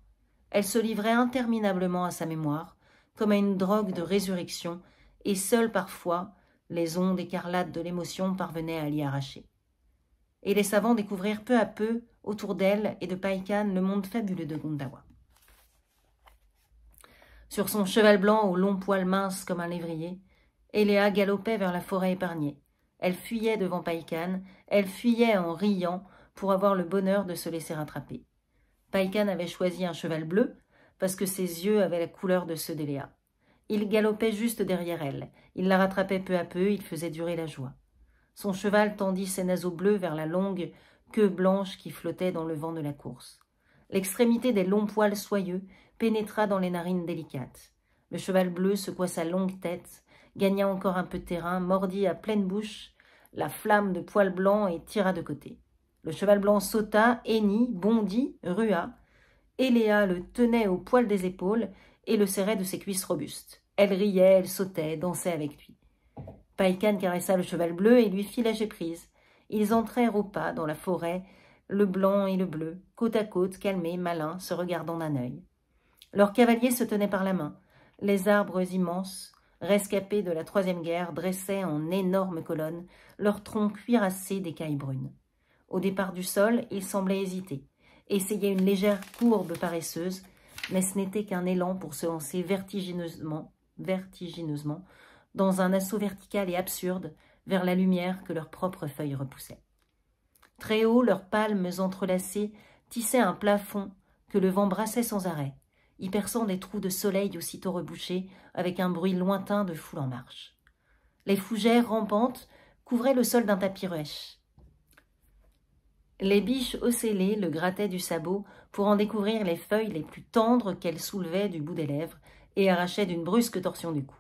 Elle se livrait interminablement à sa mémoire, comme à une drogue de résurrection, et seules parfois les ondes écarlates de l'émotion parvenaient à l'y arracher. Et les savants découvrirent peu à peu, autour d'elle et de Païkan, le monde fabuleux de Gondawa. Sur son cheval blanc aux longs poils minces comme un lévrier, Eléa galopait vers la forêt épargnée. Elle fuyait devant Païkan, elle fuyait en riant pour avoir le bonheur de se laisser rattraper. Païkan avait choisi un cheval bleu parce que ses yeux avaient la couleur de ceux d'Eléa. Il galopait juste derrière elle, il la rattrapait peu à peu, il faisait durer la joie. Son cheval tendit ses naseaux bleus vers la longue queue blanche qui flottait dans le vent de la course. L'extrémité des longs poils soyeux pénétra dans les narines délicates. Le cheval bleu secoua sa longue tête, gagna encore un peu de terrain, mordit à pleine bouche la flamme de poil blanc et tira de côté. Le cheval blanc sauta, hennit, bondit, rua. Eléa le tenait au poil des épaules et le serrait de ses cuisses robustes. Elle riait, elle sautait, dansait avec lui. Païkan caressa le cheval bleu et lui fit lâcher prise. Ils entrèrent au pas dans la forêt, le blanc et le bleu, côte à côte, calmés, malins, se regardant d'un œil. Leurs cavaliers se tenaient par la main. Les arbres immenses, rescapés de la Troisième Guerre, dressaient en énormes colonnes leurs troncs cuirassés d'écailles brunes. Au départ du sol, ils semblaient hésiter, essayer une légère courbe paresseuse, mais ce n'était qu'un élan pour se lancer vertigineusement, dans un assaut vertical et absurde vers la lumière que leurs propres feuilles repoussaient. Très haut, leurs palmes entrelacées tissaient un plafond que le vent brassait sans arrêt, y perçant des trous de soleil aussitôt rebouchés avec un bruit lointain de foule en marche. Les fougères rampantes couvraient le sol d'un tapis rêche. Les biches ocellées le grattaient du sabot pour en découvrir les feuilles les plus tendres qu'elles soulevaient du bout des lèvres et arrachaient d'une brusque torsion du cou.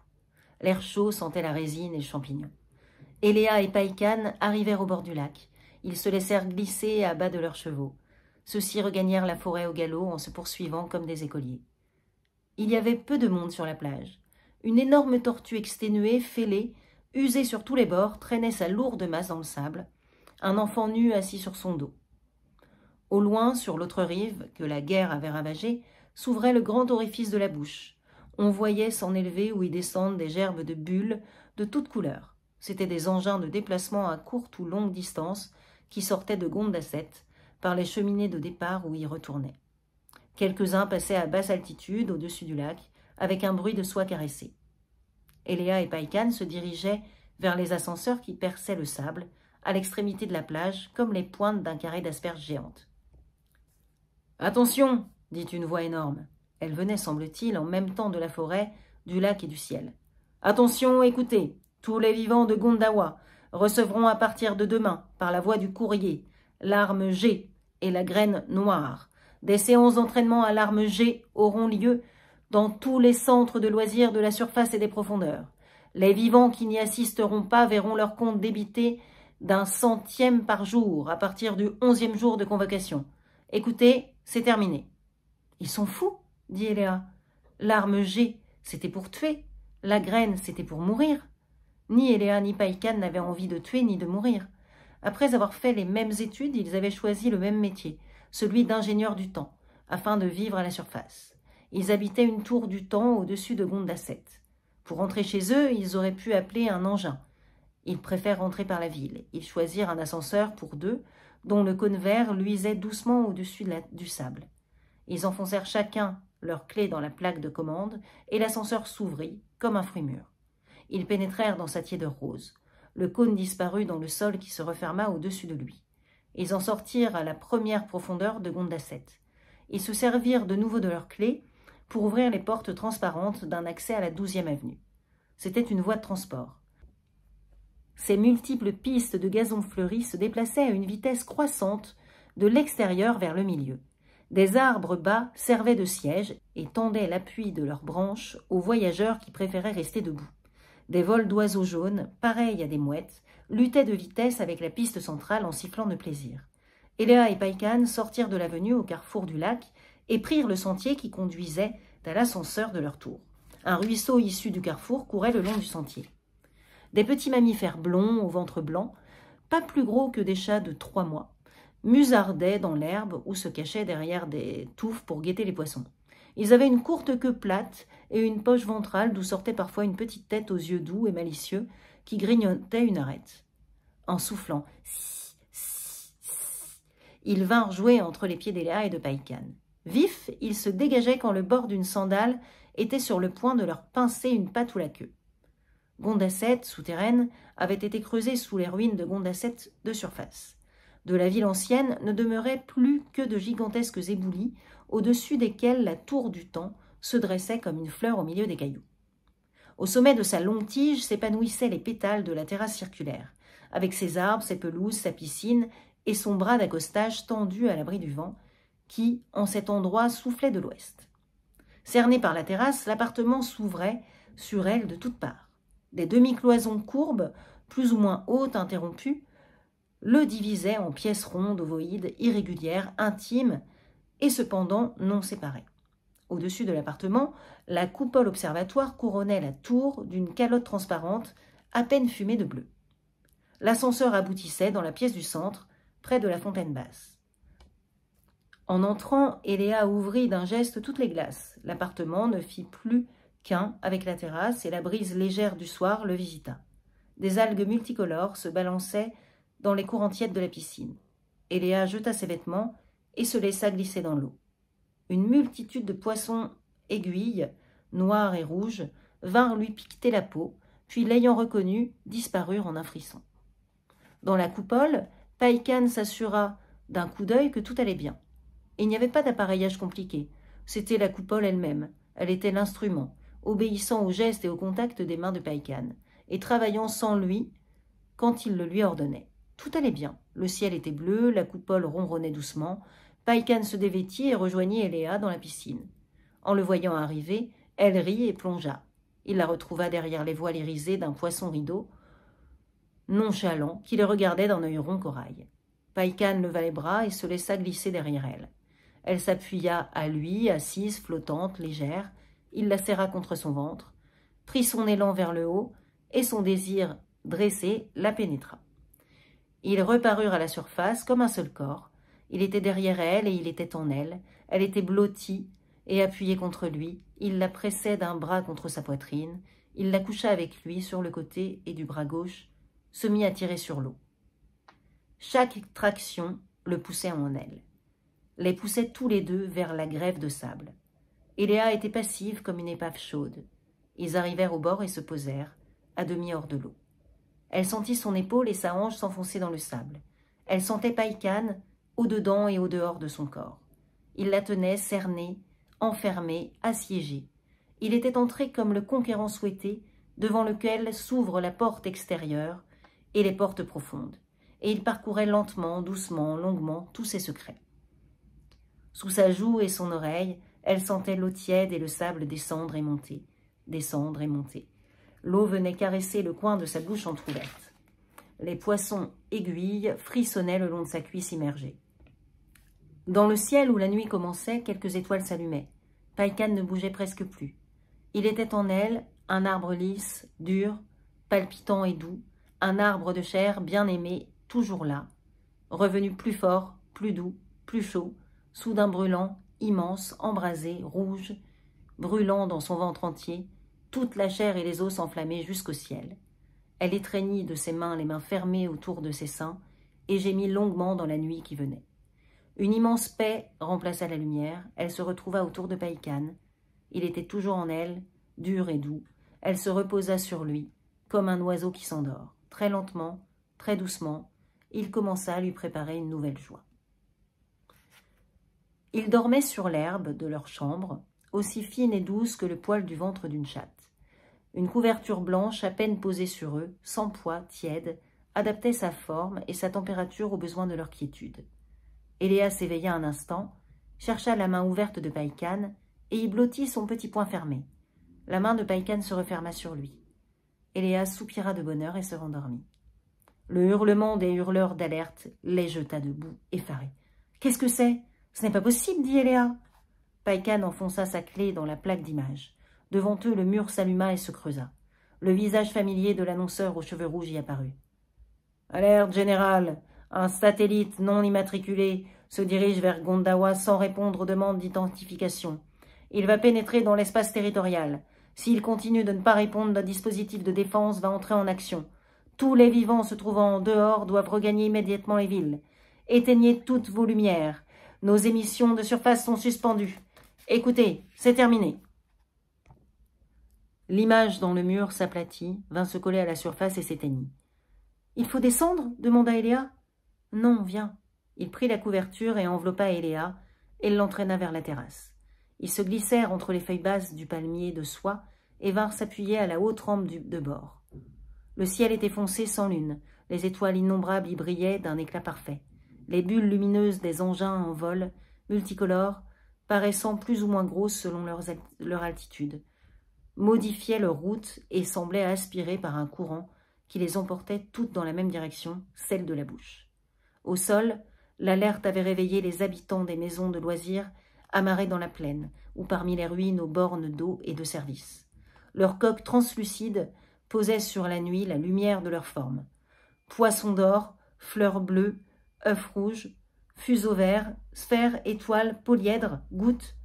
L'air chaud sentait la résine et le champignon. Eléa et Païkan arrivèrent au bord du lac. Ils se laissèrent glisser à bas de leurs chevaux. Ceux-ci regagnèrent la forêt au galop en se poursuivant comme des écoliers. Il y avait peu de monde sur la plage. Une énorme tortue exténuée, fêlée, usée sur tous les bords, traînait sa lourde masse dans le sable, un enfant nu assis sur son dos. Au loin, sur l'autre rive, que la guerre avait ravagée, s'ouvrait le grand orifice de la bouche. On voyait s'en élever ou y descendre des gerbes de bulles de toutes couleurs. C'étaient des engins de déplacement à courte ou longue distance qui sortaient de Gondasset par les cheminées de départ où ils retournaient. Quelques-uns passaient à basse altitude au-dessus du lac avec un bruit de soie caressée. Eléa et Païkan se dirigeaient vers les ascenseurs qui perçaient le sable à l'extrémité de la plage comme les pointes d'un carré d'asperges géantes. « Attention !» dit une voix énorme. Elle venait, semble-t-il, en même temps de la forêt, du lac et du ciel. « Attention, écoutez, tous les vivants de Gondawa recevront à partir de demain, par la voie du courrier, l'arme G et la graine noire. Des séances d'entraînement à l'arme G auront lieu dans tous les centres de loisirs de la surface et des profondeurs. Les vivants qui n'y assisteront pas verront leur compte débité d'1 centième par jour à partir du 11e jour de convocation. Écoutez, c'est terminé. »« Ils sont fous, » dit Eléa. « L'arme G, c'était pour tuer. La graine, c'était pour mourir. » Ni Eléa ni Païkan n'avaient envie de tuer ni de mourir. Après avoir fait les mêmes études, ils avaient choisi le même métier, celui d'ingénieur du temps, afin de vivre à la surface. Ils habitaient une tour du temps au-dessus de Gondasset. Pour rentrer chez eux, ils auraient pu appeler un engin. Ils préfèrent rentrer par la ville. Ils choisirent un ascenseur pour deux, dont le cône vert luisait doucement au-dessus du sable. Ils enfoncèrent chacun leur clé dans la plaque de commande, et l'ascenseur s'ouvrit comme un fruit mûr. Ils pénétrèrent dans sa tiédeur rose. Le cône disparut dans le sol qui se referma au-dessus de lui. Ils en sortirent à la première profondeur de Gondasset. Ils se servirent de nouveau de leurs clés pour ouvrir les portes transparentes d'un accès à la 12e avenue. C'était une voie de transport. Ces multiples pistes de gazon fleuri se déplaçaient à une vitesse croissante de l'extérieur vers le milieu. Des arbres bas servaient de sièges et tendaient l'appui de leurs branches aux voyageurs qui préféraient rester debout. Des vols d'oiseaux jaunes, pareils à des mouettes, luttaient de vitesse avec la piste centrale en sifflant de plaisir. Eléa et Païkan sortirent de l'avenue au carrefour du lac et prirent le sentier qui conduisait à l'ascenseur de leur tour. Un ruisseau issu du carrefour courait le long du sentier. Des petits mammifères blonds au ventre blanc, pas plus gros que des chats de 3 mois, musardaient dans l'herbe ou se cachaient derrière des touffes pour guetter les poissons. Ils avaient une courte queue plate et une poche ventrale d'où sortait parfois une petite tête aux yeux doux et malicieux qui grignotait une arête. En soufflant, ils vinrent jouer entre les pieds d'Eléa et de Païkan. Vifs, ils se dégageaient quand le bord d'une sandale était sur le point de leur pincer une patte ou la queue. Gondasset, souterraine, avait été creusée sous les ruines de Gondasset de surface. De la ville ancienne ne demeurait plus que de gigantesques éboulis, au-dessus desquels la tour du temps se dressait comme une fleur au milieu des cailloux. Au sommet de sa longue tige s'épanouissaient les pétales de la terrasse circulaire, avec ses arbres, ses pelouses, sa piscine et son bras d'accostage tendu à l'abri du vent, qui, en cet endroit, soufflait de l'ouest. Cerné par la terrasse, l'appartement s'ouvrait sur elle de toutes parts. Des demi-cloisons courbes plus ou moins haute, interrompue, le divisait en pièces rondes, ovoïdes, irrégulières, intimes et cependant non séparées. Au-dessus de l'appartement, la coupole observatoire couronnait la tour d'une calotte transparente à peine fumée de bleu. L'ascenseur aboutissait dans la pièce du centre, près de la fontaine basse. En entrant, Eléa ouvrit d'un geste toutes les glaces. L'appartement ne fit plus qu'un avec la terrasse et la brise légère du soir le visita. Des algues multicolores se balançaient dans les courants tièdes de la piscine. Eléa jeta ses vêtements et se laissa glisser dans l'eau. Une multitude de poissons aiguilles, noirs et rouges, vinrent lui piqueter la peau, puis, l'ayant reconnu, disparurent en un frisson. Dans la coupole, Païkhan s'assura d'un coup d'œil que tout allait bien. Il n'y avait pas d'appareillage compliqué. C'était la coupole elle-même. Elle était l'instrument, obéissant aux gestes et au contact des mains de Païkhan, et travaillant sans lui quand il le lui ordonnait. Tout allait bien. Le ciel était bleu, la coupole ronronnait doucement. Païkhan se dévêtit et rejoignit Eléa dans la piscine. En le voyant arriver, elle rit et plongea. Il la retrouva derrière les voiles irisées d'un poisson rideau, nonchalant, qui le regardait d'un œil rond corail. Païkhan leva les bras et se laissa glisser derrière elle. Elle s'appuya à lui, assise, flottante, légère. Il la serra contre son ventre, prit son élan vers le haut, et son désir dressé la pénétra. Ils reparurent à la surface comme un seul corps. Il était derrière elle et il était en elle. Elle était blottie et appuyée contre lui. Il la pressait d'un bras contre sa poitrine. Il la coucha avec lui sur le côté et du bras gauche se mit à tirer sur l'eau. Chaque traction le poussait en elle. Les poussait tous les deux vers la grève de sable. Eléa était passive comme une épave chaude. Ils arrivèrent au bord et se posèrent, à demi hors de l'eau. Elle sentit son épaule et sa hanche s'enfoncer dans le sable. Elle sentait Païkhan au-dedans et au-dehors de son corps. Il la tenait cernée, enfermée, assiégée. Il était entré comme le conquérant souhaité, devant lequel s'ouvre la porte extérieure et les portes profondes, et il parcourait lentement, doucement, longuement tous ses secrets. Sous sa joue et son oreille, elle sentait l'eau tiède et le sable descendre et monter, descendre et monter. L'eau venait caresser le coin de sa bouche entrouverte. Les poissons aiguilles frissonnaient le long de sa cuisse immergée. Dans le ciel où la nuit commençait, quelques étoiles s'allumaient. Païkhan ne bougeait presque plus. Il était en elle, un arbre lisse, dur, palpitant et doux, un arbre de chair bien aimé, toujours là, revenu plus fort, plus doux, plus chaud, soudain brûlant, immense, embrasé, rouge, brûlant dans son ventre entier, toute la chair et les os s'enflammaient jusqu'au ciel. Elle étreignit de ses mains les mains fermées autour de ses seins et gémit longuement dans la nuit qui venait. Une immense paix remplaça la lumière, elle se retrouva autour de Païkhan. Il était toujours en elle, dur et doux. Elle se reposa sur lui, comme un oiseau qui s'endort. Très lentement, très doucement, il commença à lui préparer une nouvelle joie. Ils dormaient sur l'herbe de leur chambre, aussi fine et douce que le poil du ventre d'une chatte. Une couverture blanche, à peine posée sur eux, sans poids, tiède, adaptait sa forme et sa température aux besoins de leur quiétude. Eléa s'éveilla un instant, chercha la main ouverte de Païkhan et y blottit son petit poing fermé. La main de Païkhan se referma sur lui. Eléa soupira de bonheur et se rendormit. Le hurlement des hurleurs d'alerte les jeta debout, effarés. « Qu'est-ce que c'est ? Ce n'est pas possible, dit Eléa. » Païkhan enfonça sa clé dans la plaque d'image. Devant eux, le mur s'alluma et se creusa. Le visage familier de l'annonceur aux cheveux rouges y apparut. « Alerte générale ! Un satellite non immatriculé se dirige vers Gondawa sans répondre aux demandes d'identification. Il va pénétrer dans l'espace territorial. S'il continue de ne pas répondre, notre dispositif de défense va entrer en action. Tous les vivants se trouvant en dehors doivent regagner immédiatement les villes. Éteignez toutes vos lumières. Nos émissions de surface sont suspendues. Écoutez, c'est terminé. » L'image dans le mur s'aplatit, vint se coller à la surface et s'éteignit. « Il faut descendre » demanda Eléa. « Non, viens. » Il prit la couverture et enveloppa Eléa et l'entraîna vers la terrasse. Ils se glissèrent entre les feuilles basses du palmier de soie et vinrent s'appuyer à la haute rampe de bord. Le ciel était foncé sans lune. Les étoiles innombrables y brillaient d'un éclat parfait. Les bulles lumineuses des engins en vol, multicolores, paraissant plus ou moins grosses selon leur altitude, modifiaient leur route et semblaient aspirées par un courant qui les emportait toutes dans la même direction, celle de la bouche. Au sol, l'alerte avait réveillé les habitants des maisons de loisirs amarrés dans la plaine ou parmi les ruines aux bornes d'eau et de service. Leurs coques translucides posaient sur la nuit la lumière de leur forme. Poissons d'or, fleurs bleues, œufs rouges, fuseaux verts, sphères, étoiles, polyèdres, gouttes.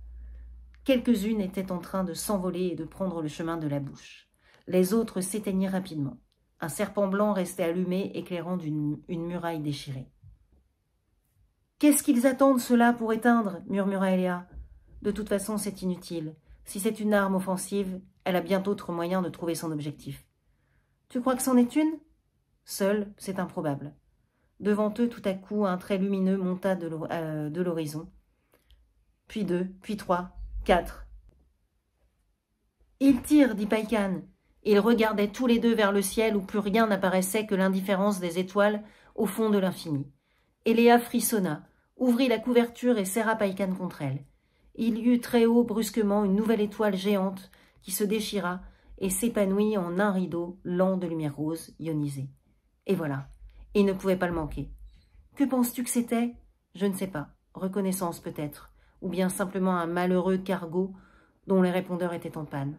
Quelques-unes étaient en train de s'envoler et de prendre le chemin de la bouche. Les autres s'éteignirent rapidement. Un serpent blanc restait allumé, éclairant une muraille déchirée. « Qu'est-ce qu'ils attendent, ceux-là, pour éteindre » murmura Eléa. « De toute façon, c'est inutile. Si c'est une arme offensive, elle a bien d'autres moyens de trouver son objectif. »« Tu crois que c'en est une ?» ?»« Seul, c'est improbable. » Devant eux, tout à coup, un trait lumineux monta de l'horizon. Puis 2, puis 3, 4. « Ils tirent, dit Païkan. Ils regardaient tous les deux vers le ciel où plus rien n'apparaissait que l'indifférence des étoiles au fond de l'infini. Eléa frissonna, ouvrit la couverture et serra Païkan contre elle. Il y eut très haut brusquement une nouvelle étoile géante qui se déchira et s'épanouit en un rideau lent de lumière rose ionisée. Et voilà, il ne pouvait pas le manquer. Que penses-tu que c'était? Je ne sais pas, reconnaissance peut-être, ou bien simplement un malheureux cargo dont les répondeurs étaient en panne.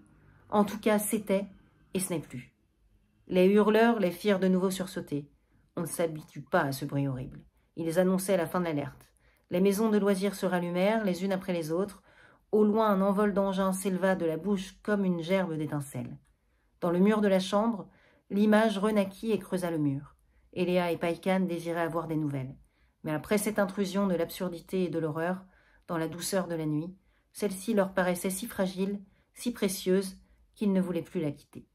En tout cas, c'était, et ce n'est plus. Les hurleurs les firent de nouveau sursauter. On ne s'habitue pas à ce bruit horrible. Ils annonçaient la fin de l'alerte. Les maisons de loisirs se rallumèrent, les unes après les autres. Au loin, un envol d'engins s'éleva de la bouche comme une gerbe d'étincelles. Dans le mur de la chambre, l'image renaquit et creusa le mur. Eléa et Païkan désiraient avoir des nouvelles. Mais après cette intrusion de l'absurdité et de l'horreur, dans la douceur de la nuit, celle-ci leur paraissait si fragile, si précieuse, qu'ils ne voulaient plus la quitter.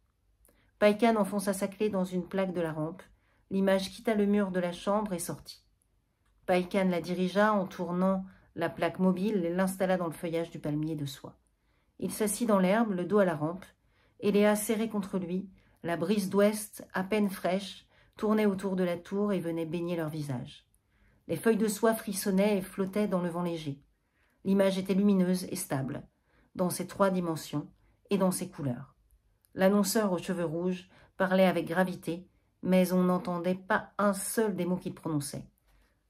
Païkan enfonça sa clé dans une plaque de la rampe. L'image quitta le mur de la chambre et sortit. Païkan la dirigea en tournant la plaque mobile et l'installa dans le feuillage du palmier de soie. Il s'assit dans l'herbe, le dos à la rampe. Eléa serrée contre lui, la brise d'ouest, à peine fraîche, tournait autour de la tour et venait baigner leur visage. Les feuilles de soie frissonnaient et flottaient dans le vent léger. L'image était lumineuse et stable, dans ses 3 dimensions et dans ses couleurs. L'annonceur aux cheveux rouges parlait avec gravité, mais on n'entendait pas un seul des mots qu'il prononçait.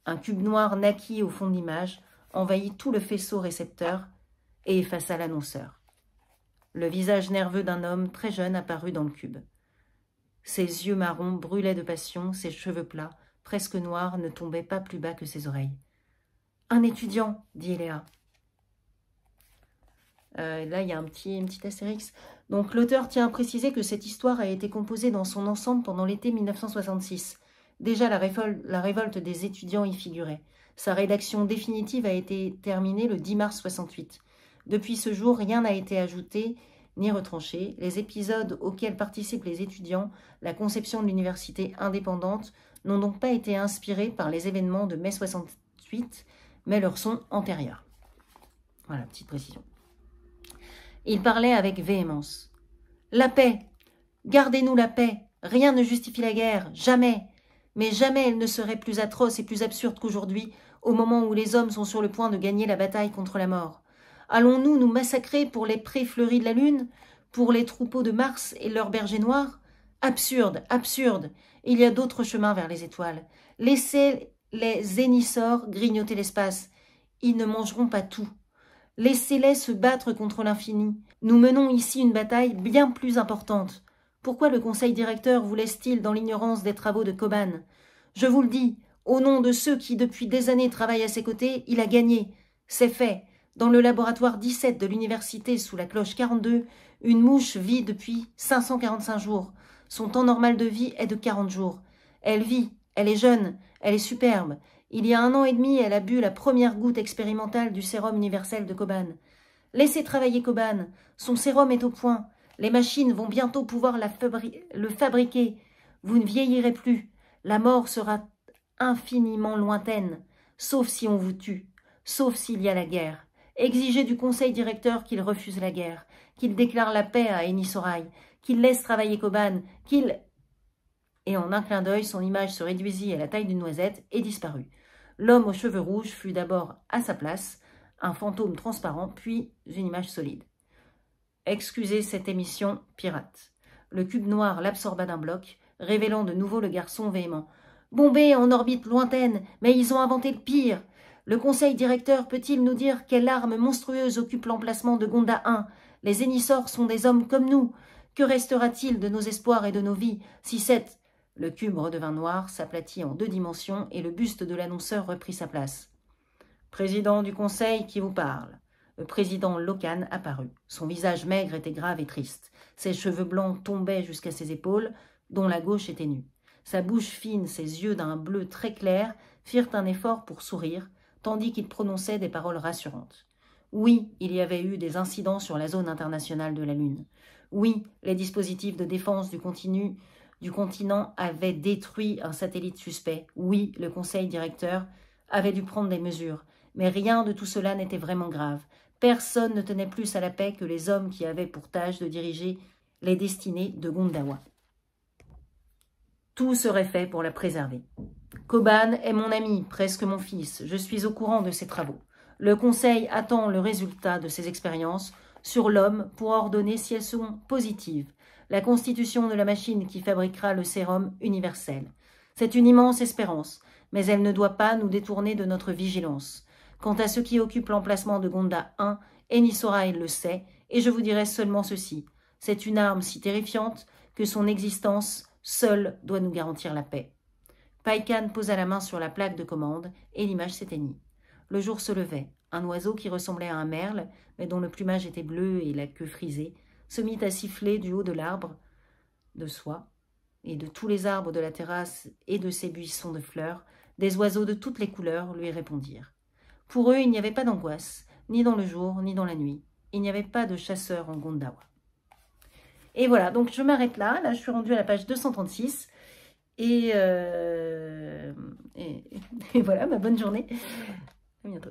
Un cube noir naquit au fond de l'image, envahit tout le faisceau récepteur et effaça l'annonceur. Le visage nerveux d'un homme très jeune apparut dans le cube. Ses yeux marrons brûlaient de passion, ses cheveux plats, presque noirs, ne tombaient pas plus bas que ses oreilles. « Un étudiant » dit Eléa. Là, il y a un petit astérix. Donc, l'auteur tient à préciser que cette histoire a été composée dans son ensemble pendant l'été 1966. Déjà, la révolte des étudiants y figurait. Sa rédaction définitive a été terminée le 10 mars 68. Depuis ce jour, rien n'a été ajouté ni retranché. Les épisodes auxquels participent les étudiants, la conception de l'université indépendante, n'ont donc pas été inspirés par les événements de mai 68, mais leur sont antérieurs. Voilà, petite précision. Il parlait avec véhémence. « La paix! Gardez-nous la paix! Rien ne justifie la guerre, jamais! Mais jamais elle ne serait plus atroce et plus absurde qu'aujourd'hui, au moment où les hommes sont sur le point de gagner la bataille contre la mort. Allons-nous nous massacrer pour les prés fleuris de la lune, pour les troupeaux de Mars et leurs bergers noirs? Absurde, absurde! Il y a d'autres chemins vers les étoiles. Laissez les zénissors grignoter l'espace. Ils ne mangeront pas tout. Laissez-les se battre contre l'infini. Nous menons ici une bataille bien plus importante. Pourquoi le conseil directeur vous laisse-t-il dans l'ignorance des travaux de Coban? Je vous le dis, au nom de ceux qui depuis des années travaillent à ses côtés, il a gagné. C'est fait. Dans le laboratoire 17 de l'université sous la cloche 42, une mouche vit depuis 545 jours. Son temps normal de vie est de 40 jours. Elle vit, elle est jeune, elle est superbe. Il y a 1 an et demi, elle a bu la première goutte expérimentale du sérum universel de Coban. Laissez travailler Coban. Son sérum est au point. Les machines vont bientôt pouvoir le fabriquer. Vous ne vieillirez plus. La mort sera infiniment lointaine, sauf si on vous tue, sauf s'il y a la guerre. Exigez du conseil directeur qu'il refuse la guerre, qu'il déclare la paix à Enisorai, qu'il laisse travailler Coban, qu'il... Et en un clin d'œil, son image se réduisit à la taille d'une noisette et disparut. L'homme aux cheveux rouges fut d'abord à sa place, un fantôme transparent, puis une image solide. Excusez cette émission pirate. Le cube noir l'absorba d'un bloc, révélant de nouveau le garçon véhément. « Bombés en orbite lointaine, mais ils ont inventé le pire. Le conseil directeur peut-il nous dire quelle arme monstrueuse occupe l'emplacement de Gonda 1? Les Énissors sont des hommes comme nous. Que restera-t-il de nos espoirs et de nos vies si cette... » Le cube redevint noir, s'aplatit en 2 dimensions et le buste de l'annonceur reprit sa place. « Président du conseil qui vous parle. » Le président Locan apparut. Son visage maigre était grave et triste. Ses cheveux blancs tombaient jusqu'à ses épaules, dont la gauche était nue. Sa bouche fine, ses yeux d'un bleu très clair, firent un effort pour sourire, tandis qu'il prononçait des paroles rassurantes. Oui, il y avait eu des incidents sur la zone internationale de la Lune. Oui, les dispositifs de défense du continent avaient détruit un satellite suspect. Oui, le conseil directeur avait dû prendre des mesures. Mais rien de tout cela n'était vraiment grave. Personne ne tenait plus à la paix que les hommes qui avaient pour tâche de diriger les destinées de Gondawa. Tout serait fait pour la préserver. Koban est mon ami, presque mon fils. Je suis au courant de ses travaux. Le Conseil attend le résultat de ses expériences sur l'homme pour ordonner si elles sont positives la constitution de la machine qui fabriquera le sérum universel. C'est une immense espérance, mais elle ne doit pas nous détourner de notre vigilance. Quant à ceux qui occupent l'emplacement de Gonda 1, Enisorai le sait, et je vous dirai seulement ceci. C'est une arme si terrifiante que son existence seule doit nous garantir la paix. Païkan posa la main sur la plaque de commande, et l'image s'éteignit. Le jour se levait. Un oiseau qui ressemblait à un merle, mais dont le plumage était bleu et la queue frisée, se mit à siffler du haut de l'arbre de soie, et de tous les arbres de la terrasse et de ses buissons de fleurs, des oiseaux de toutes les couleurs lui répondirent. Pour eux, il n'y avait pas d'angoisse, ni dans le jour, ni dans la nuit. Il n'y avait pas de chasseurs en Gondawa. Et voilà, donc je m'arrête là. Là, je suis rendue à la page 236. Et voilà, bonne journée. À bientôt.